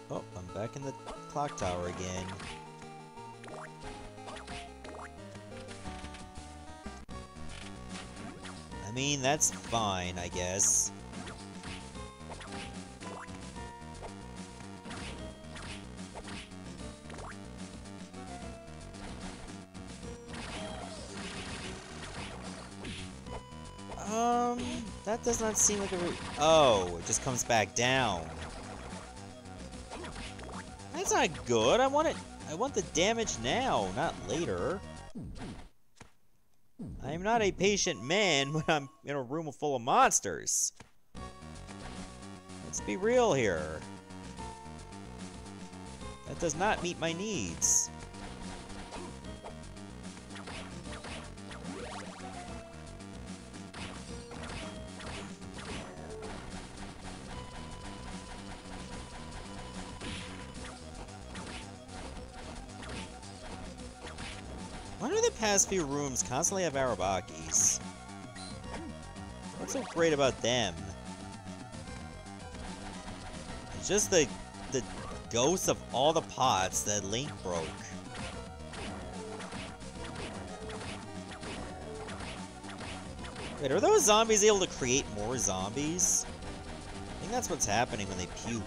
Oh, I'm back in the clock tower again. I mean, that's fine, I guess. That does not seem like a oh, it just comes back down. That's not good. I want the damage now, not later. I am not a patient man when I'm in a room full of monsters. Let's be real here. That does not meet my needs. Why do the past few rooms constantly have Arabakis? What's so great about them? It's just the ghosts of all the pots that Link broke. Wait, are those zombies able to create more zombies? I think that's what's happening when they puke.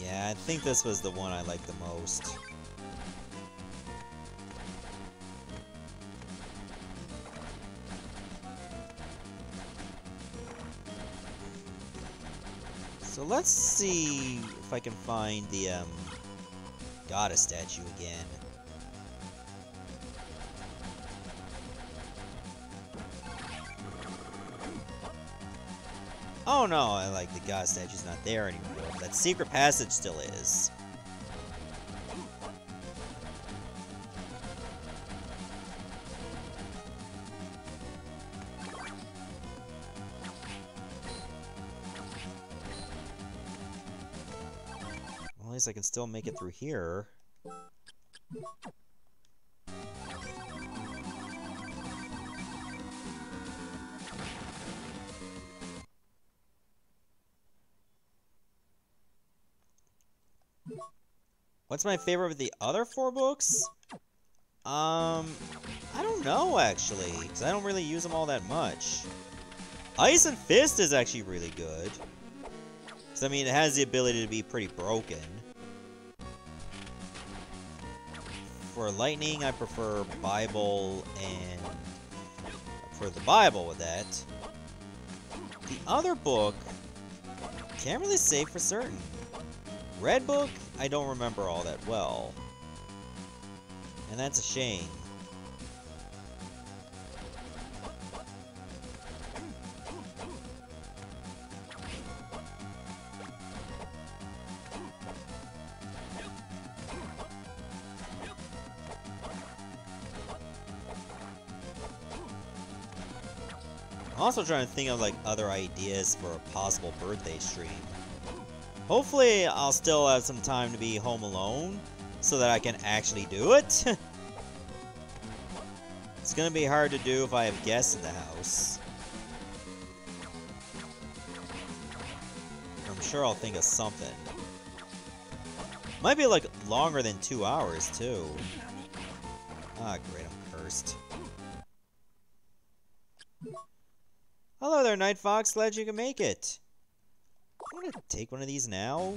Yeah, I think this was the one I liked the most. So let's see if I can find the goddess statue again. Oh no, like the goddess statue's not there anymore. That secret passage still is. Well, at least I can still make it through here. What's my favorite of the other 4 books? I don't know, actually, because I don't really use them all that much. Ice and Fist is actually really good. Because, I mean, it has the ability to be pretty broken. For lightning, I prefer Bible and... for the Bible with that. The other book, can't really say for certain. Red book, I don't remember all that well. And that's a shame. I'm also trying to think of like other ideas for a possible birthday stream. Hopefully I'll still have some time to be home alone so that I can actually do it. It's gonna be hard to do if I have guests in the house. I'm sure I'll think of something. Might be like longer than 2 hours too. Ah, great, I'm cursed. Hello there, Night Fox. Glad you can make it. I'm gonna take one of these now.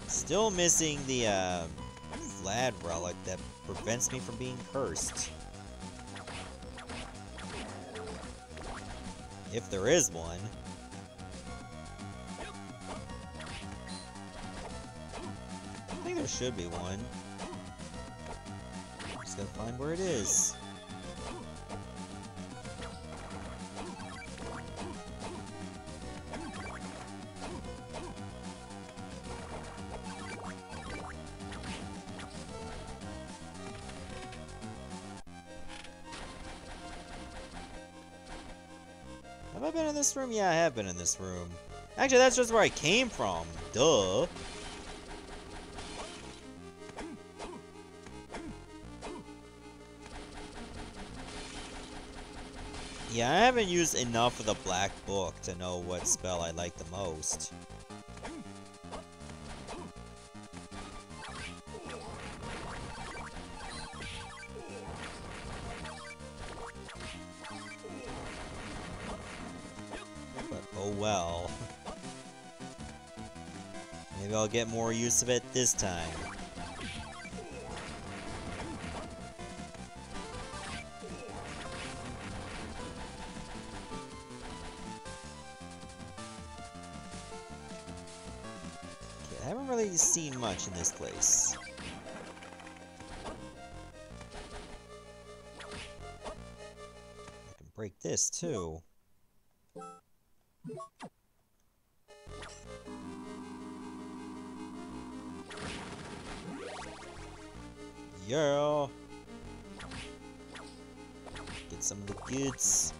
Still missing the Vlad relic that prevents me from being cursed. If there is one. I think there should be one. Just gotta find where it is. Have I been in this room? Yeah, I have been in this room. Actually, that's just where I came from. Duh. Yeah, I haven't used enough of the black book to know what spell I like the most. But oh well. Maybe I'll get more use of it this time. I haven't really seen much in this place. I can break this too. Yeah. Get some of the goods.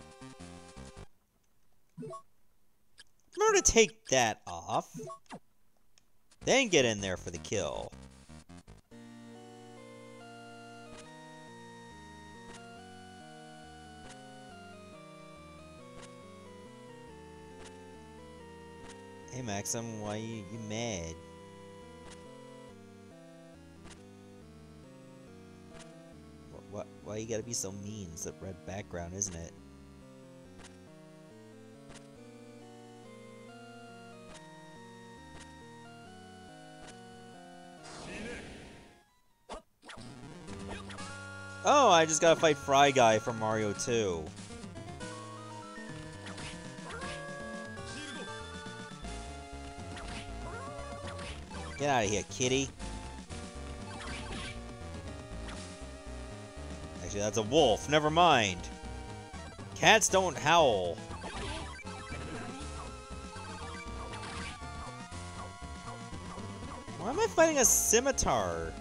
Remember to take that off. Then get in there for the kill. Hey Maxim, why you mad? Why you gotta be so mean? It's a red background, isn't it? Oh, I just gotta fight Fry Guy from Mario 2. Get out of here, kitty. Actually, that's a wolf. Never mind. Cats don't howl. Why am I fighting a scimitar?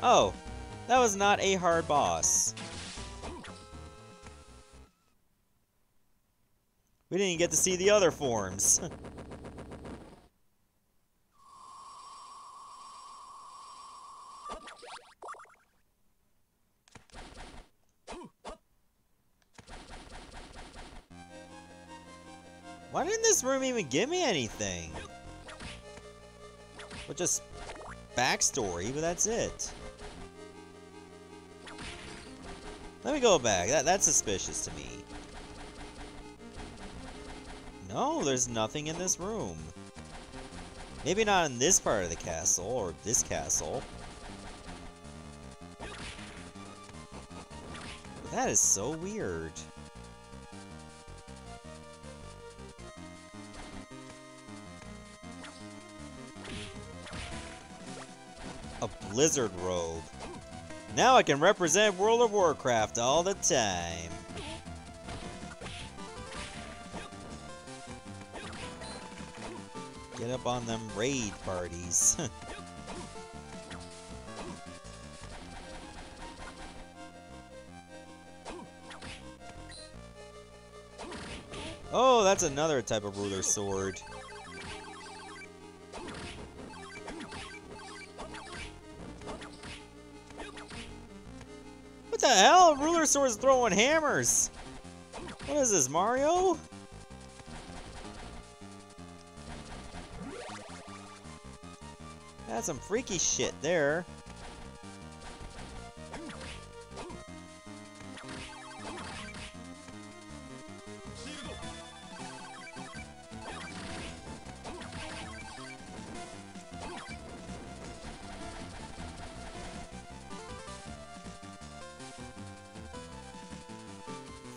Oh, that was not a hard boss. We didn't even get to see the other forms. Why didn't this room even give me anything? Well, just backstory, but that's it. Let me go back. That's suspicious to me. No, there's nothing in this room. Maybe not in this part of the castle, or this castle. But that is so weird. A blizzard robe. Now I can represent World of Warcraft all the time. Get up on them raid parties. Oh, that's another type of ruler sword. What the hell? Ruler sword's throwing hammers. What is this, Mario? That's some freaky shit there.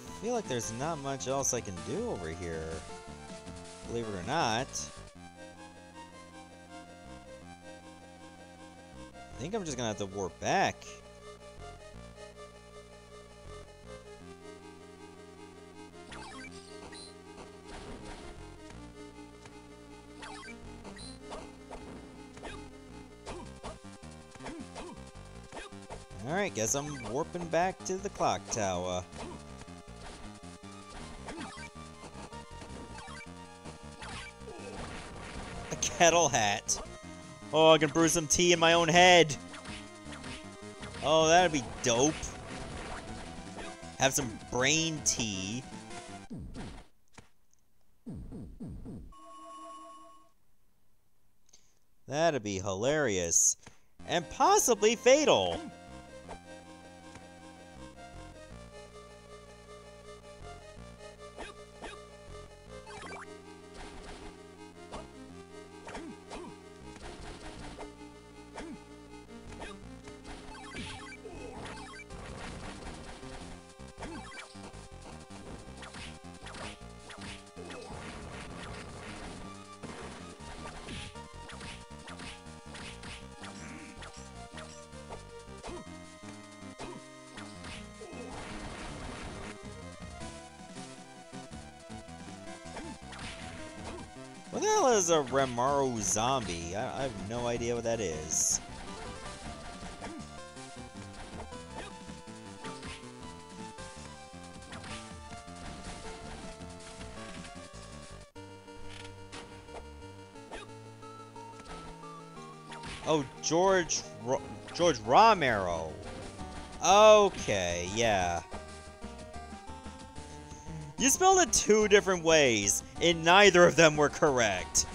I feel like there's not much else I can do over here. Believe it or not. I think I'm just gonna have to warp back. Alright, guess I'm warping back to the clock tower. A kettle hat. Oh, I can brew some tea in my own head. Oh, that'd be dope. Have some brain tea. That'd be hilarious. And possibly fatal. What the hell is a Remaru zombie? I have no idea what that is. Oh, George Romero. Okay, yeah. You spelled it two different ways, and neither of them were correct.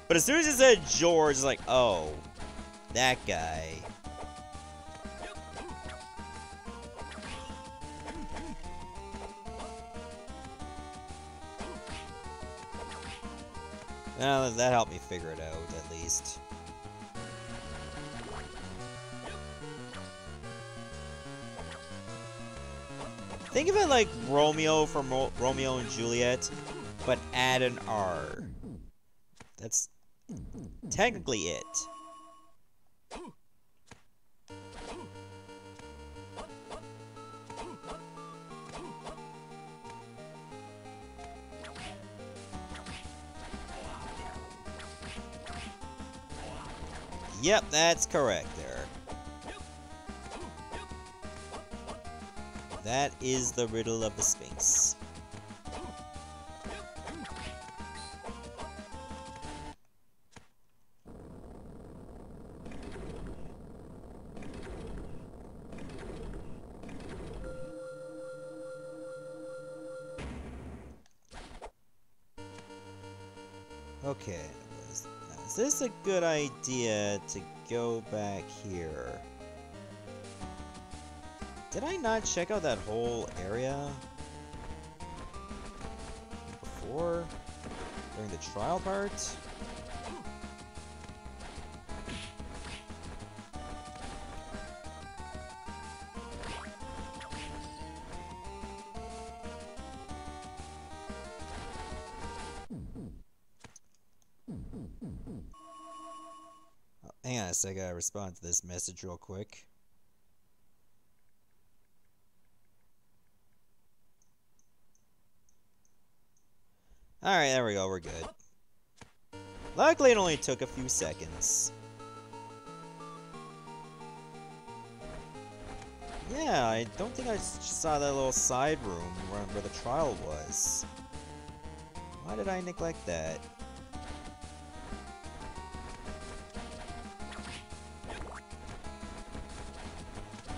But as soon as you said George, it's like, oh, that guy. Well, that helped me figure it out, at least. Think of it like Romeo from Romeo and Juliet, but add an R. That's technically it. Yep, that's correct there. That is the riddle of the Sphinx. Okay, now, is this a good idea to go back here? Did I not check out that whole area before? During the trial part? Hang on a sec, I gotta respond to this message real quick. Alright, there we go, we're good. Luckily, it only took a few seconds. Yeah, I don't think I saw that little side room where the trial was. Why did I neglect that?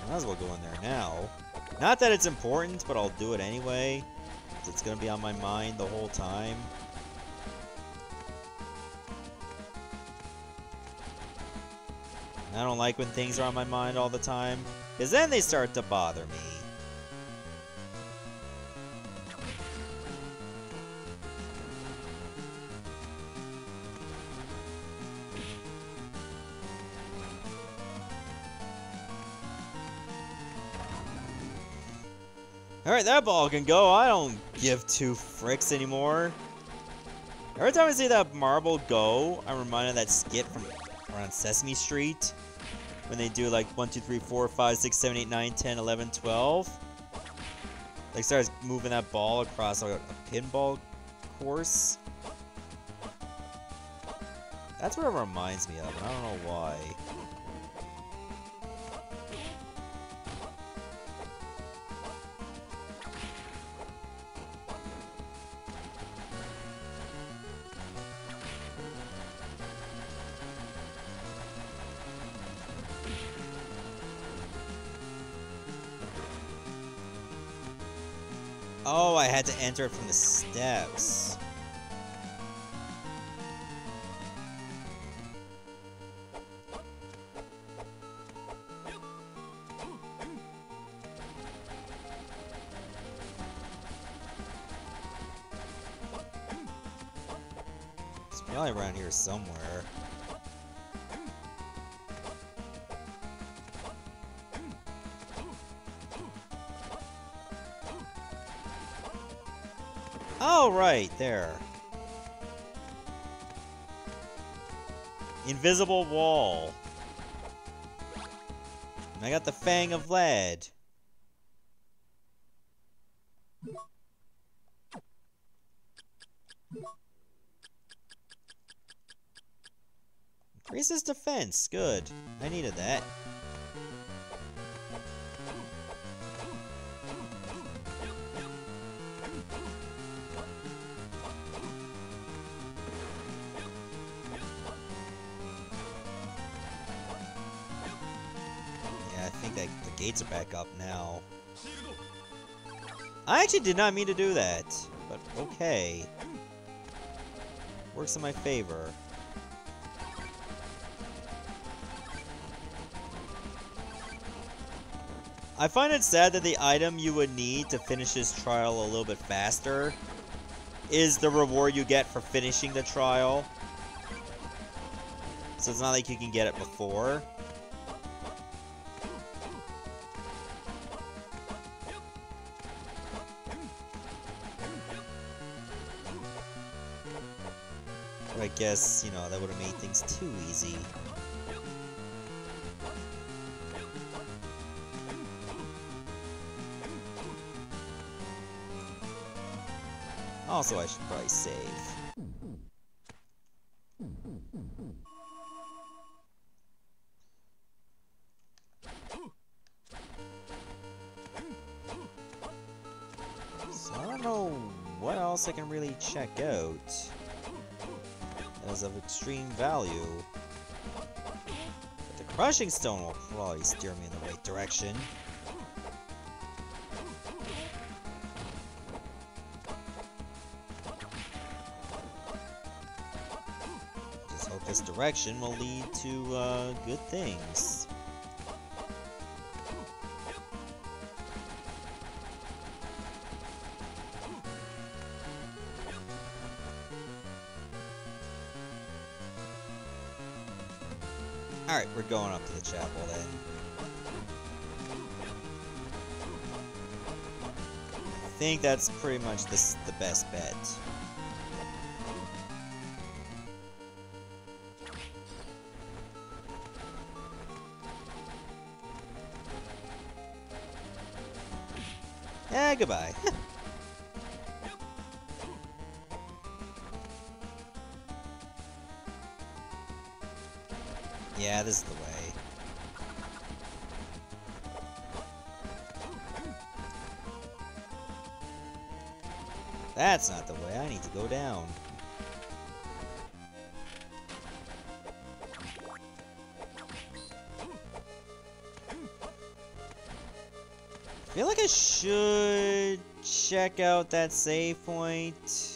Might as well go in there now. Not that it's important, but I'll do it anyway. It's gonna be on my mind the whole time. I don't like when things are on my mind all the time, because then they start to bother me. Alright, that ball can go. I don't give two fricks anymore. Every time I see that marble go, I'm reminded of that skit from around Sesame Street. When they do like 1, 2, 3, 4, 5, 6, 7, 8, 9, 10, 11, 12. Like starts moving that ball across like a pinball course. That's what it reminds me of, and I don't know why. Oh, I had to enter it from the steps. It's probably around here somewhere. Oh, right, there. Invisible wall. And I got the Fang of Lead. Increases defense, good. I needed that. The gates are back up now. I actually did not mean to do that, but okay. Works in my favor. I find it sad that the item you would need to finish this trial a little bit faster is the reward you get for finishing the trial. So it's not like you can get it before. I guess, you know, that would have made things too easy. Also, I should probably save. So I don't know what else I can really check out as of extreme value. But the crushing stone will probably steer me in the right direction. Just hope this direction will lead to good things. Alright, we're going up to the chapel then. I think that's pretty much the best bet. Eh, goodbye. Yeah, this is the way. That's not the way. I need to go down. I feel like I should check out that save point.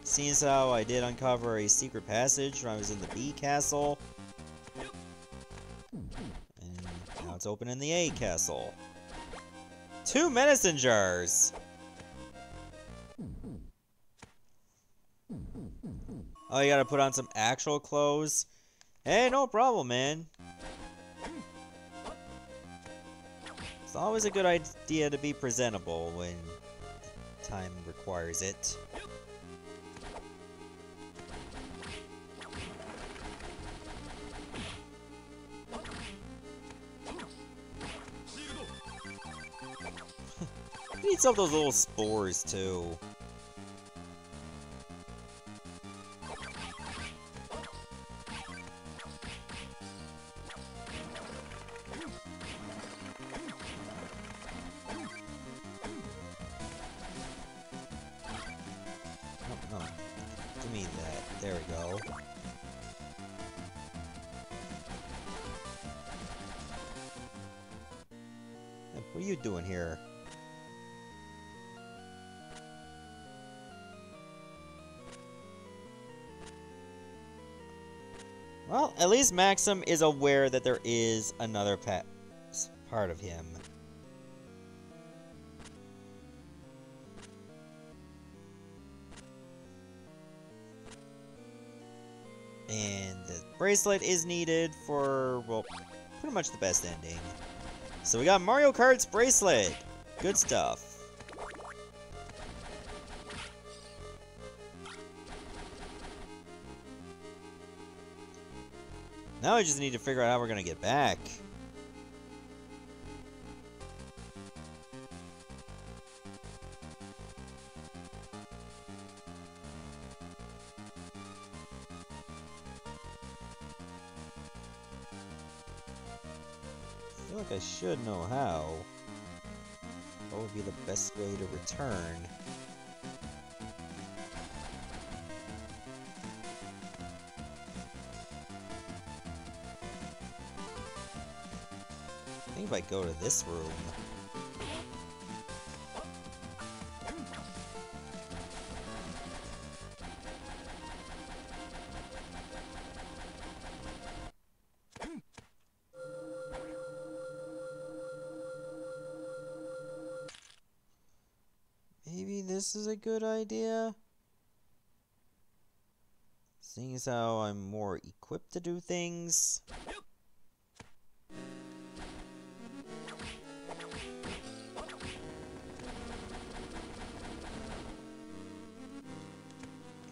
Seeing as how I did uncover a secret passage when I was in the B castle. And now it's open in the A castle. 2 medicine jars! Oh, you gotta put on some actual clothes? Hey, no problem, man. It's always a good idea to be presentable when time requires it. I need some of those little spores, too. Oh, give me that. There we go. What are you doing here? Well, at least Maxim is aware that there is another part of him. And the bracelet is needed for, well, pretty much the best ending. So we got Mario Kart's bracelet. Good stuff. Now we just need to figure out how we're gonna get back. I feel like I should know how. What would be the best way to return? I think if I go to this room... Maybe this is a good idea? Seeing as how I'm more equipped to do things...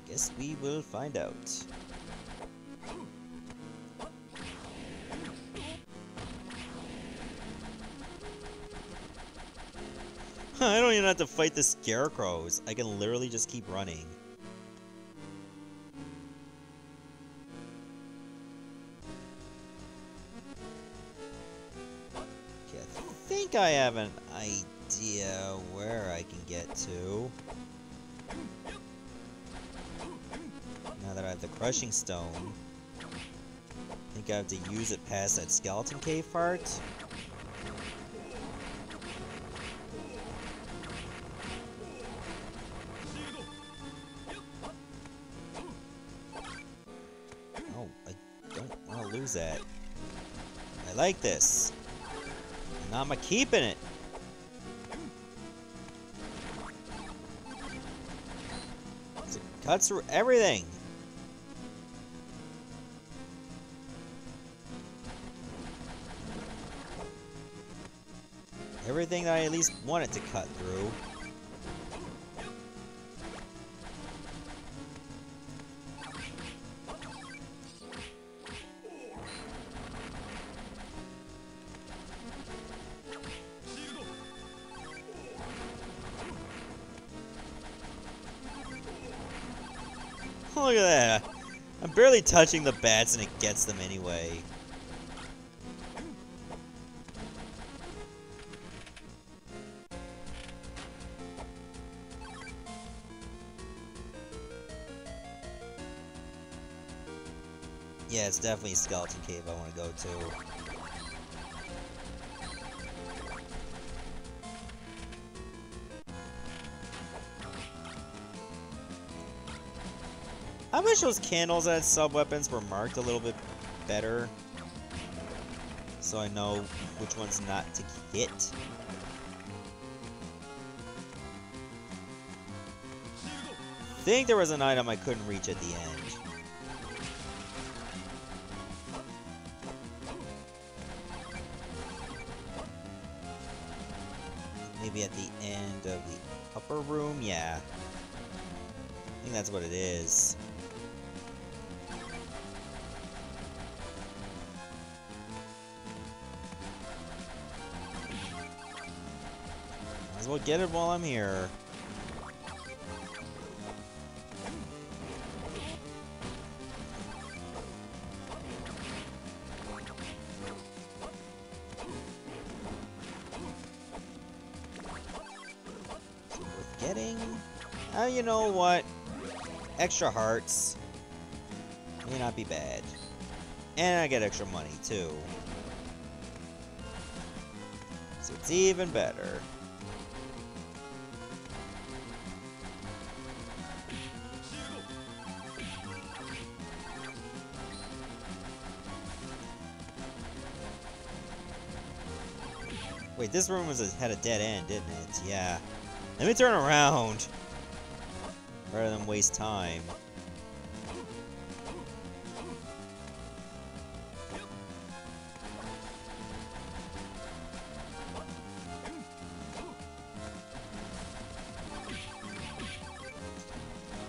Guess we will find out. I don't even have to fight the scarecrows. I can literally just keep running. Okay, I think I have an idea where I can get to. Now that I have the crushing stone, I think I have to use it past that skeleton cave part. Oh, I don't want to lose that. I like this. And I'm keeping it. It cuts through everything. Everything that I at least wanted to cut through. Look at that. I'm barely touching the bats and it gets them anyway. Yeah, it's definitely a skeleton cave I want to go to. I wish those candles that had sub-weapons were marked a little bit better, so I know which ones not to hit. I think there was an item I couldn't reach at the end. Maybe at the end of the upper room? Yeah. I think that's what it is. Might as well get it while I'm here. Getting... you know what? Extra hearts may not be bad. And I get extra money, too. So it's even better. Wait, this room had a dead end, didn't it? Yeah. Let me turn around, rather than waste time.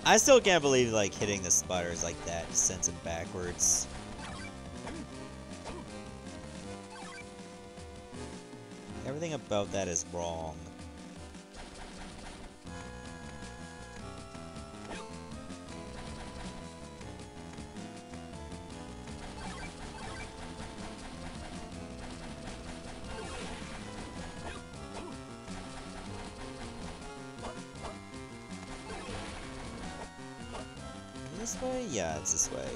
I still can't believe, like, hitting the spiders like that just sends him backwards. Everything about that is wrong. This way? Yeah, it's this way.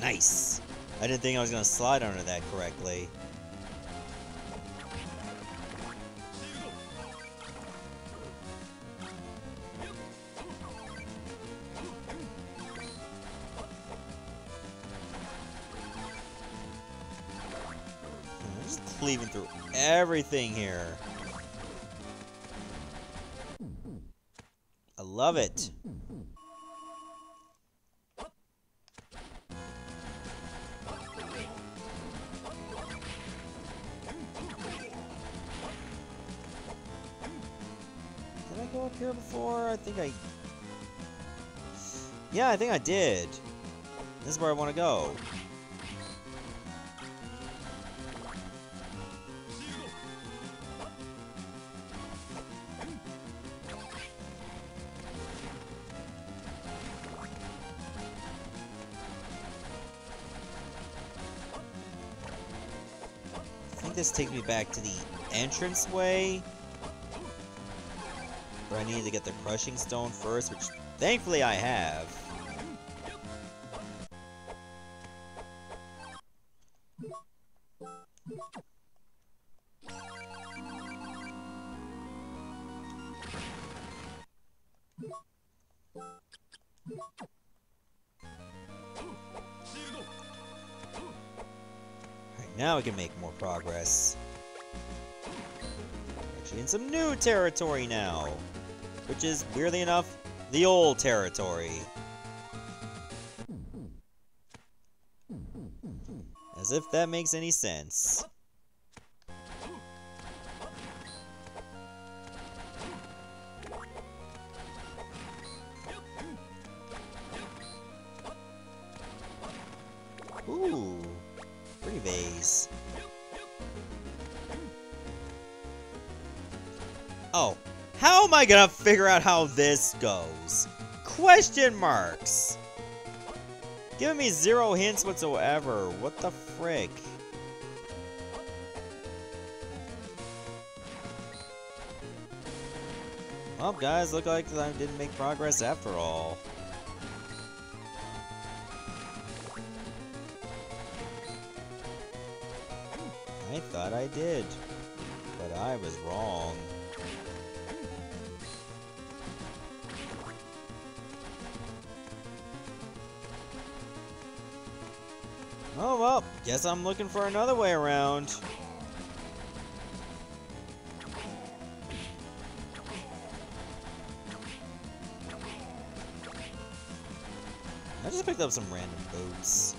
Nice! I didn't think I was gonna slide under that correctly. I'm just cleaving through everything here. I love it. Did I go up here before? I think I... Yeah, I think I did. This is where I want to go. I think this takes me back to the entranceway, where I needed to get the crushing stone first, which thankfully I have. Now we can make more progress. Actually in some new territory now, which is, weirdly enough, the old territory. As if that makes any sense. Ooh, pretty vase. Oh, how am I gonna figure out how this goes? Question marks! Giving me 0 hints whatsoever. What the frick? Well, guys, look like I didn't make progress after all. I thought I did, but I was wrong. Oh well, guess I'm looking for another way around. I just picked up some random boots.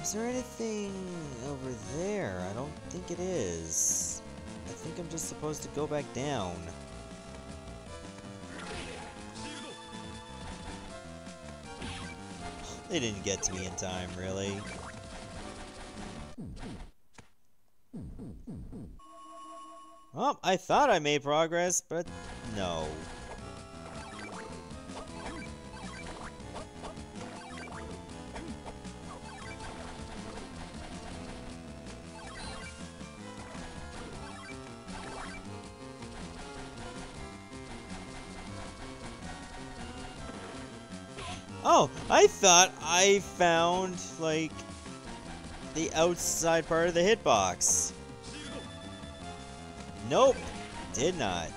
Is there anything over there? I don't think it is. I think I'm just supposed to go back down. They didn't get to me in time, really. Well, I thought I made progress, but no. Oh, I thought I found, like, the outside part of the hitbox. Nope, did not.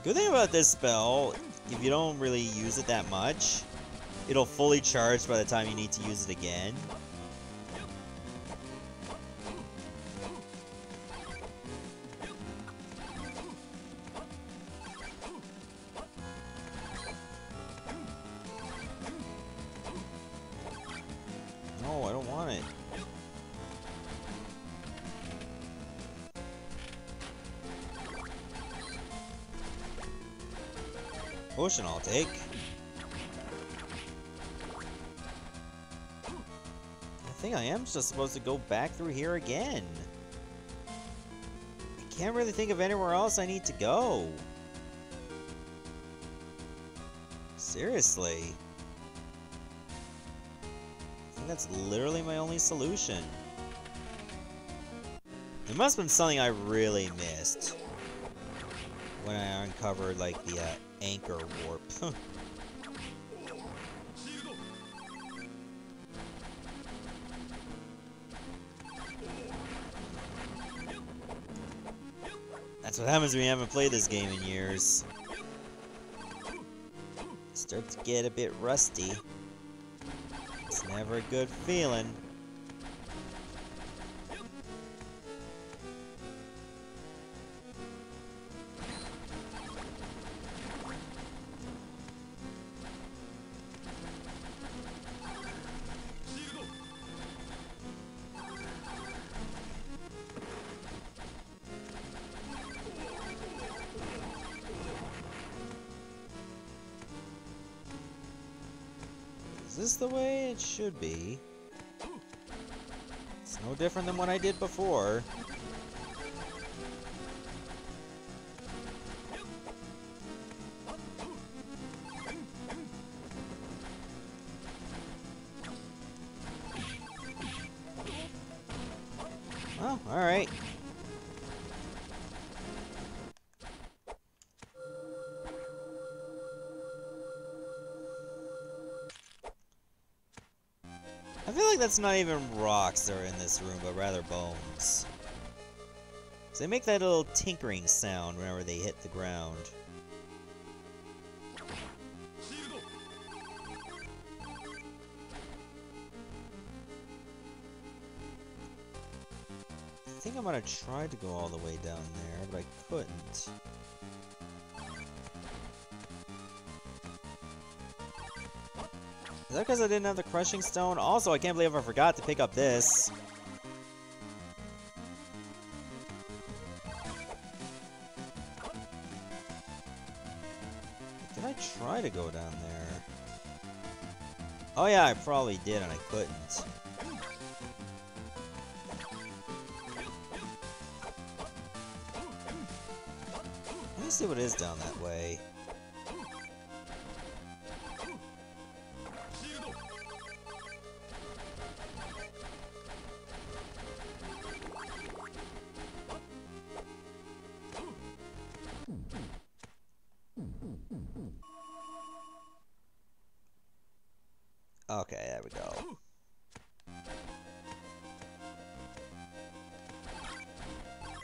Good thing about this spell, if you don't really use it that much, it'll fully charge by the time you need to use it again. No, I don't want it. Potion I'll take. I think I am just supposed to go back through here again. I can't really think of anywhere else I need to go. Seriously. I think that's literally my only solution. It must have been something I really missed when I uncovered, like, the anchor warp. That's what happens when you haven't played this game in years. Start to get a bit rusty. It's never a good feeling. Is this the way it should be? It's no different than what I did before. Oh, alright. I feel like that's not even rocks that are in this room, but rather bones. So they make that little tinkering sound whenever they hit the ground. think I'm gonna try to go all the way down there, but I couldn't. Is that because I didn't have the crushing stone? Also, I can't believe I forgot to pick up this. Did I try to go down there? Oh yeah, I probably did and I couldn't. Let me see what is down that way. Okay, there we go.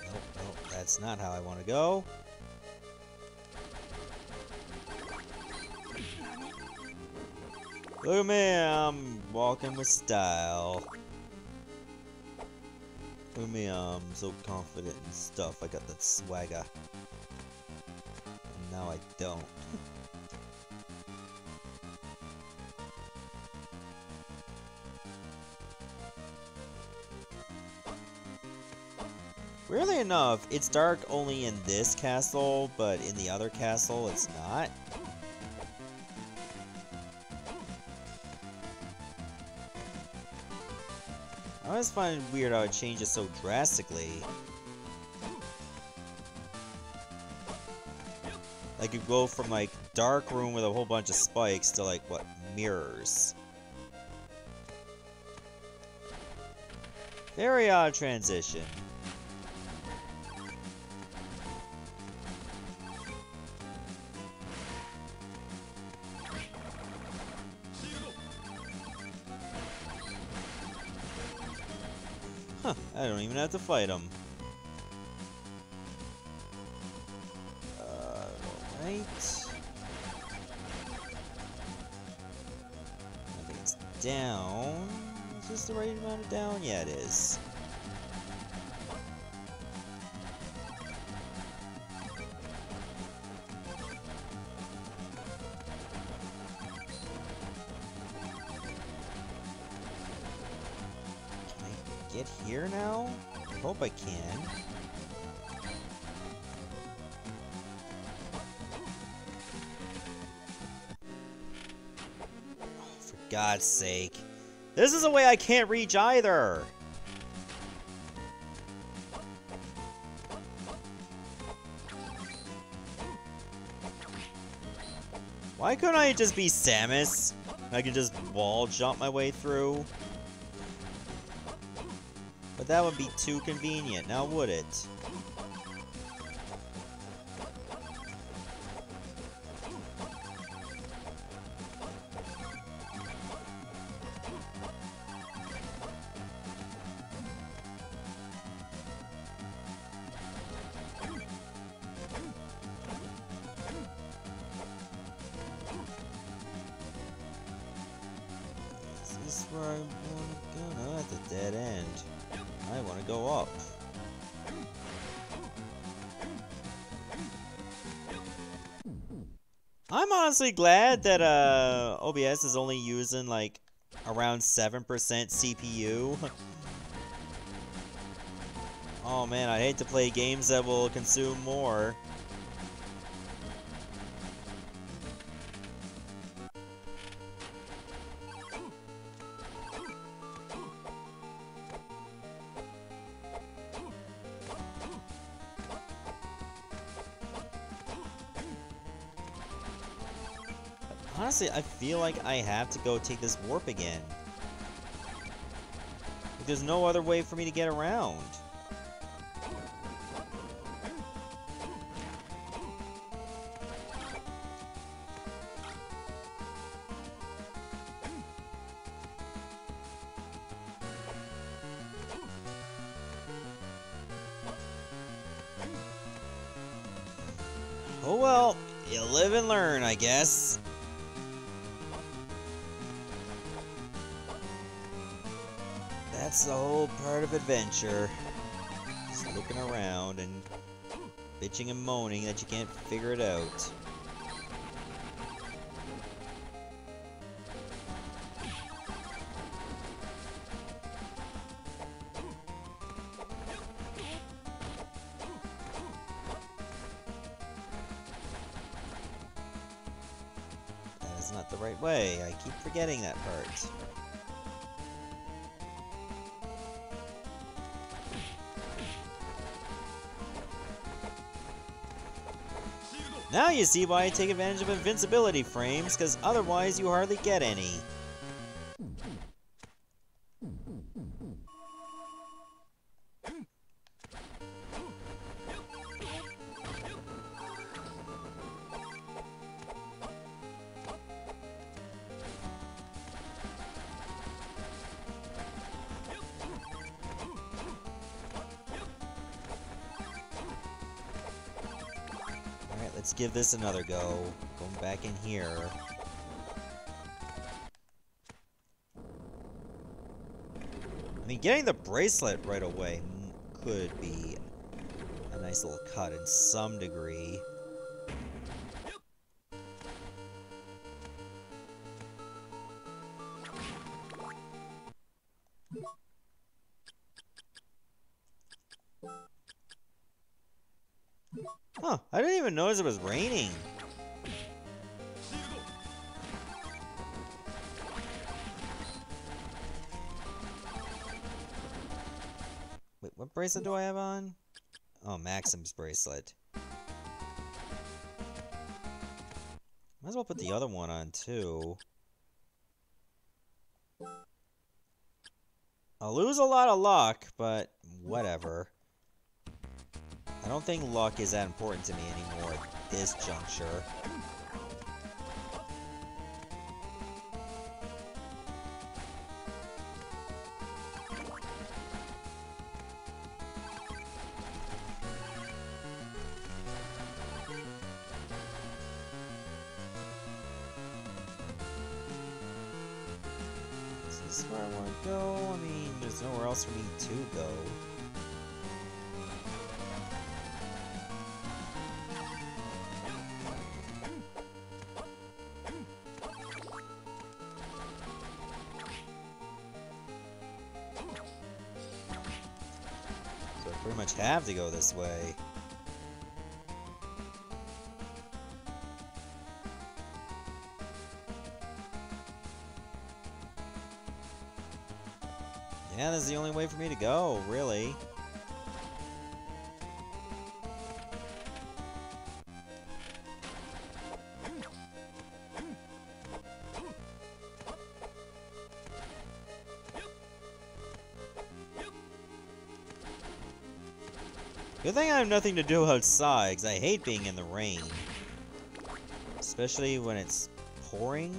Nope, nope, that's not how I want to go. Look at me, I'm walking with style. Look at me, I'm so confident and stuff. I got that swagger. And now I don't. Weirdly enough, it's dark only in this castle, but in the other castle, it's not. I always find it weird how it changes so drastically. Like, you go from, like, dark room with a whole bunch of spikes to, like, what, mirrors. Very odd transition. Huh, I don't even have to fight him. Alright. I think it's down. Is this the right amount of down? Yeah, it is. Get here now? I hope I can. Oh, for God's sake. This is a way I can't reach either! Why couldn't I just be Samus? I could just wall jump my way through? But that would be too convenient, now would it? Is this where I want to go? No, that's a dead end. I want to go up. I'm honestly glad that OBS is only using like around 7% CPU. Oh man, I hate to play games that will consume more. Honestly, I feel like I have to go take this warp again. Like, there's no other way for me to get around. Oh well, you live and learn, I guess. That's the whole part of adventure. looking around and bitching and moaning that you can't figure it out. That is not the right way. I keep forgetting that part. Now you see why I take advantage of invincibility frames, because otherwise you hardly get any. Let's give this another go. Going back in here. I mean, getting the bracelet right away could be a nice little cut in some degree. Huh, I didn't even notice it was raining. Wait, what bracelet do I have on? Oh, Maxim's bracelet. Might as well put the other one on, too. I'll lose a lot of luck, but whatever. I don't think luck is that important to me anymore at this juncture. Is this where I want to go? I mean, there's nowhere else for me to go. Pretty much have to go this way. Yeah, this is the only way for me to go, really. Good thing I have nothing to do outside, because I hate being in the rain. Especially when it's pouring.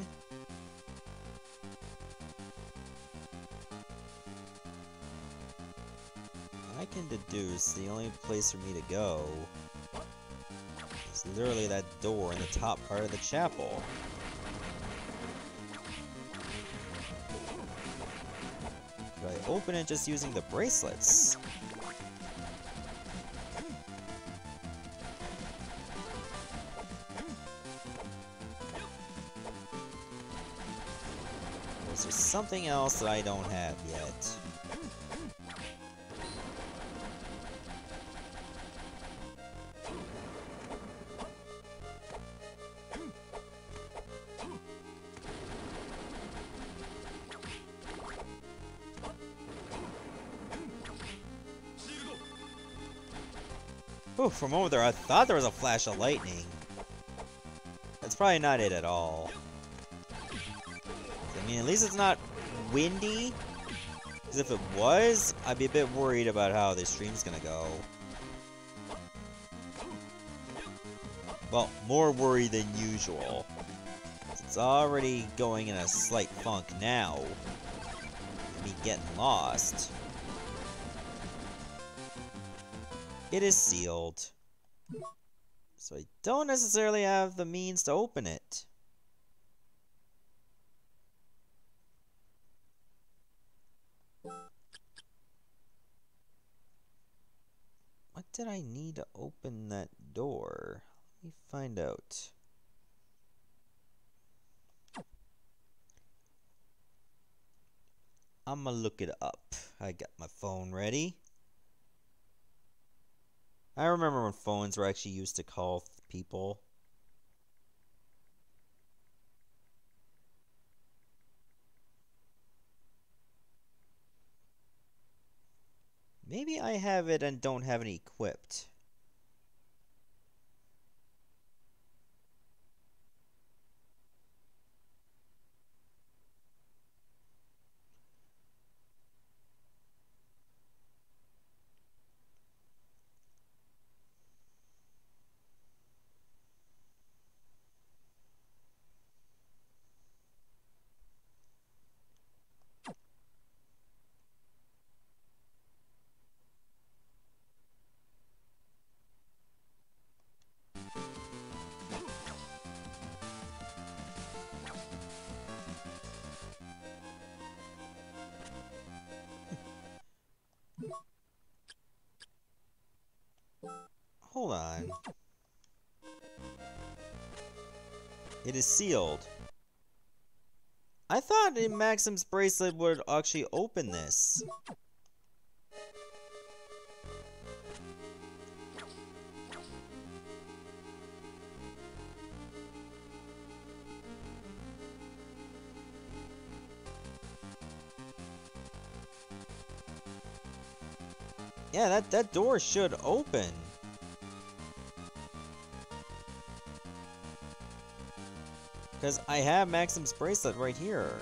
I can deduce the only place for me to go is literally that door in the top part of the chapel. Could I open it just using the bracelets? Is there something else that I don't have yet? Ooh, for a moment there I thought there was a flash of lightning. That's probably not it at all. I mean, at least it's not windy. Because if it was, I'd be a bit worried about how this stream's gonna go. Well, more worried than usual. It's already going in a slight funk now. Me getting lost. It is sealed. So I don't necessarily have the means to open it. did I need to open that door? Let me find out. I'ma look it up. I got my phone ready. I remember when phones were actually used to call people. Maybe I have it and don't have it equipped. Hold on. It is sealed. I thought a Maxim's bracelet would actually open this. Yeah, that door should open. Because I have Maxim's bracelet right here.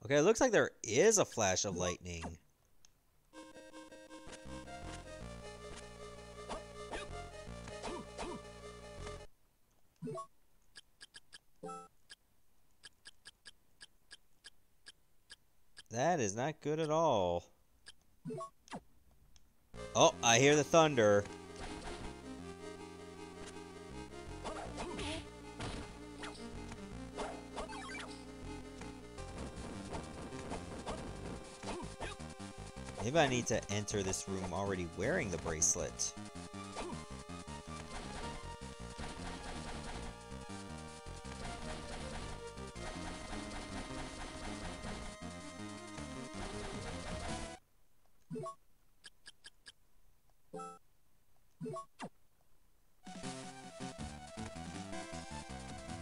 Okay, it looks like there is a flash of lightning. That is not good at all. Oh, I hear the thunder. Maybe I need to enter this room already wearing the bracelet.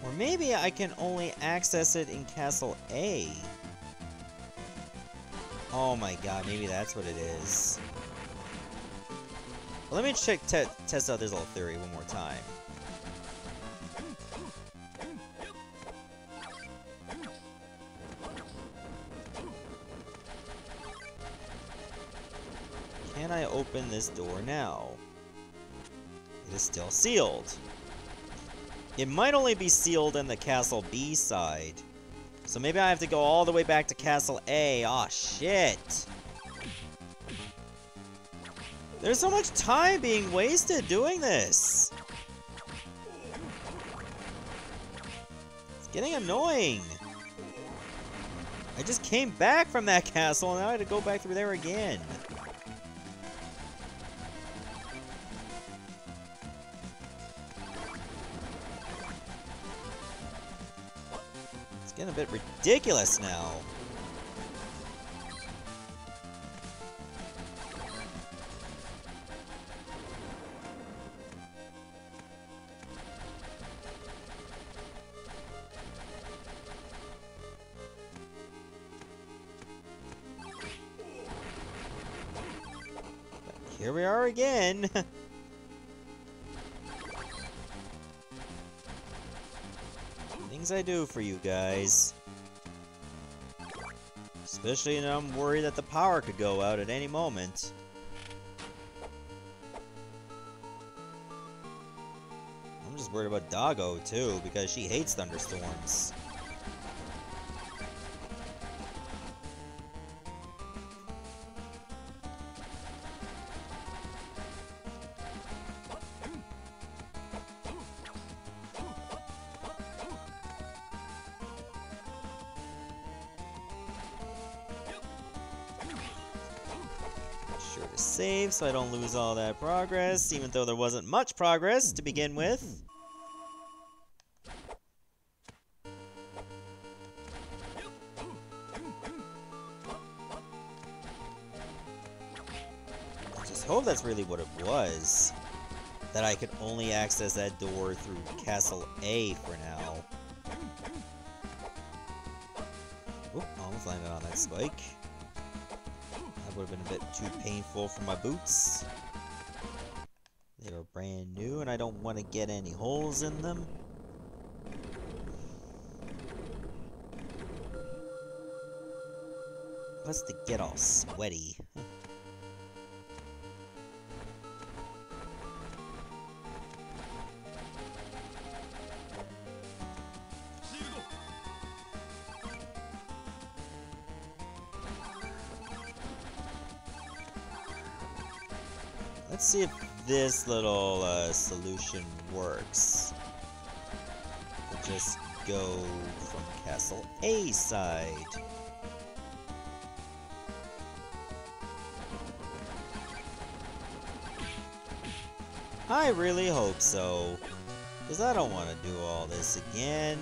Or maybe I can only access it in Castle A. Oh my god, maybe that's what it is. Well, let me test out this little theory one more time. Can I open this door now? It is still sealed. It might only be sealed in the Castle B side. So maybe I have to go all the way back to Castle A. Aw, shit. There's so much time being wasted doing this. It's getting annoying. I just came back from that castle and now I had to go back through there again. Getting a bit ridiculous now. Here we are again. Things I do for you guys. Especially when I'm worried that the power could go out at any moment. I'm just worried about Doggo, too, because she hates thunderstorms. Sure to save so I don't lose all that progress, even though there wasn't much progress to begin with. I just hope that's really what it was. That I could only access that door through Castle A for now. Oop, almost landed on that spike. That would have been a bit too painful for my boots. They were brand new and I don't want to get any holes in them. Plus they get all sweaty. Let's see if this little solution works. We'll just go from Castle A side. I really hope so, because I don't want to do all this again.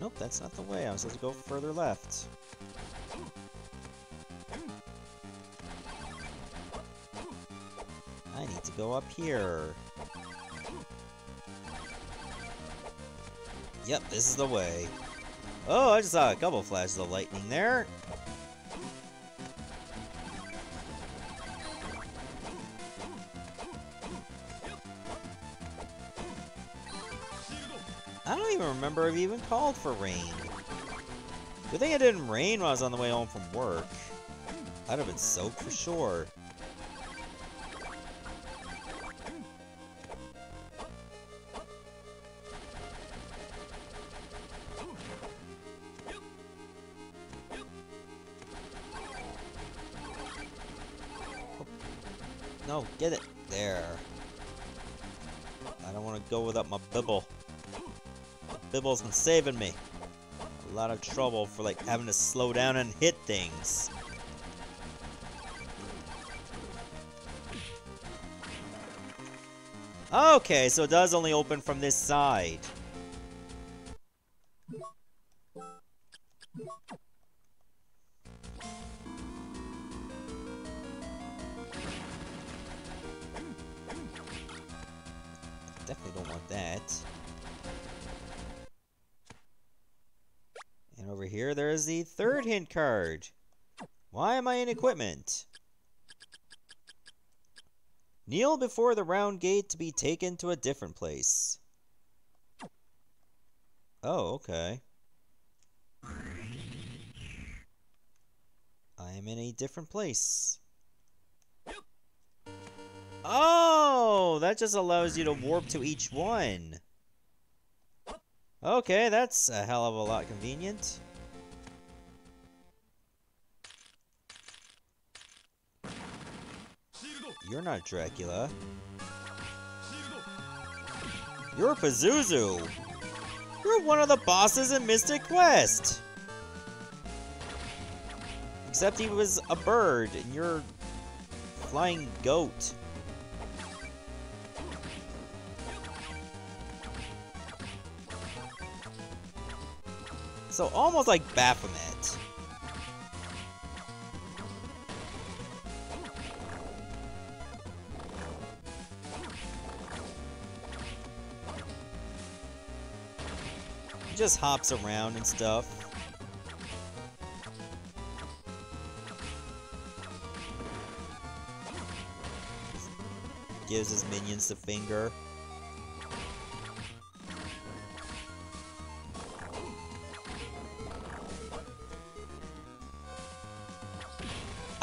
Nope, that's not the way. I'm supposed to go further left. I need to go up here. Yep, this is the way. Oh, I just saw a couple flashes of lightning there. I don't even remember if it even called for rain. Good thing it didn't rain when I was on the way home from work. I'd have been soaked for sure. No, get it. There. I don't want to go without my bibble. The bibble's been saving me. A lot of trouble for like having to slow down and hit things. Okay, so it does only open from this side. Definitely don't want that. And over here, there is the third hint card. Why am I in equipment? Kneel before the round gate to be taken to a different place. Oh, okay. I am in a different place. Oh, that just allows you to warp to each one. Okay, that's a hell of a lot convenient. You're not Dracula. You're Pazuzu. You're one of the bosses in Mystic Quest. Except he was a bird, and you're a flying goat. So almost like Baphomet. just hops around and stuff. Gives his minions the finger.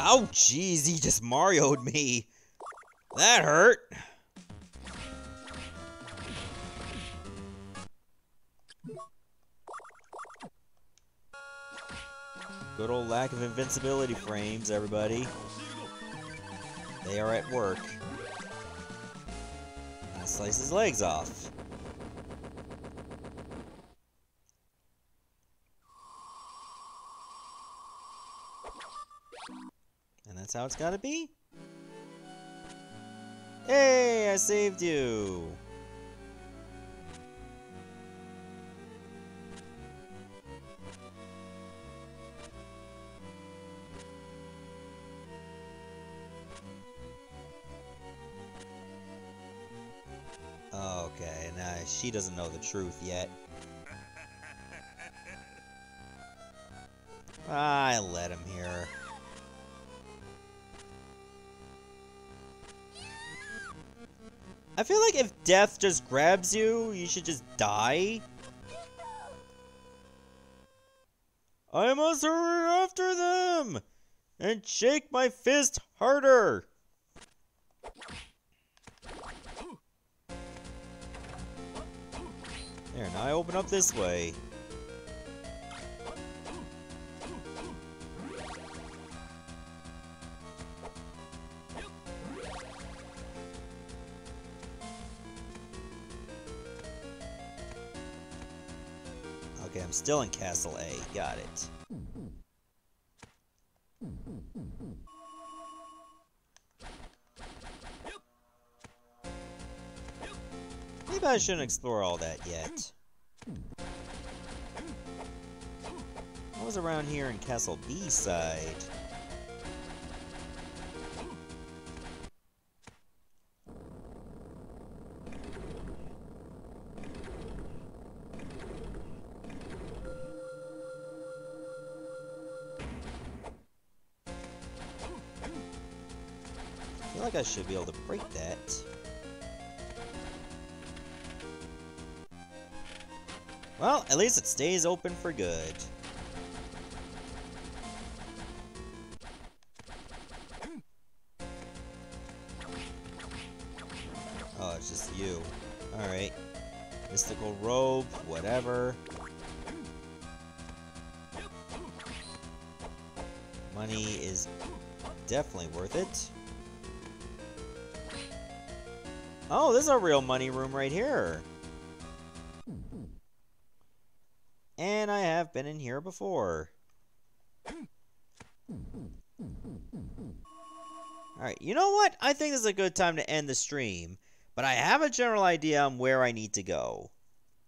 Oh, jeez, he just Mario'd me. That hurt. Good old lack of invincibility frames, everybody. They are at work. And slice his legs off. And that's how it's gotta be. Hey, I saved you! Okay, now she doesn't know the truth yet. I let him here. I feel like if death just grabs you, you should just die. I must hurry after them! And shake my fist harder! There, now I open up this way. Okay, I'm still in Castle A. Got it. Maybe I shouldn't explore all that yet. I was around here in Castle B side. I feel like I should be able to break that. Well, at least it stays open for good. Oh, it's just you. Alright. Mystical robe, whatever. Money is definitely worth it. Oh, this is a real money room right here. And I have been in here before. Alright, you know what? I think this is a good time to end the stream. But I have a general idea on where I need to go.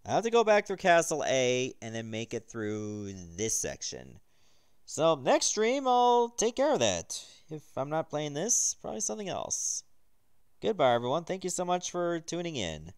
I have to go back through Castle A and then make it through this section. So next stream, I'll take care of that. If I'm not playing this, probably something else. Goodbye, everyone. Thank you so much for tuning in.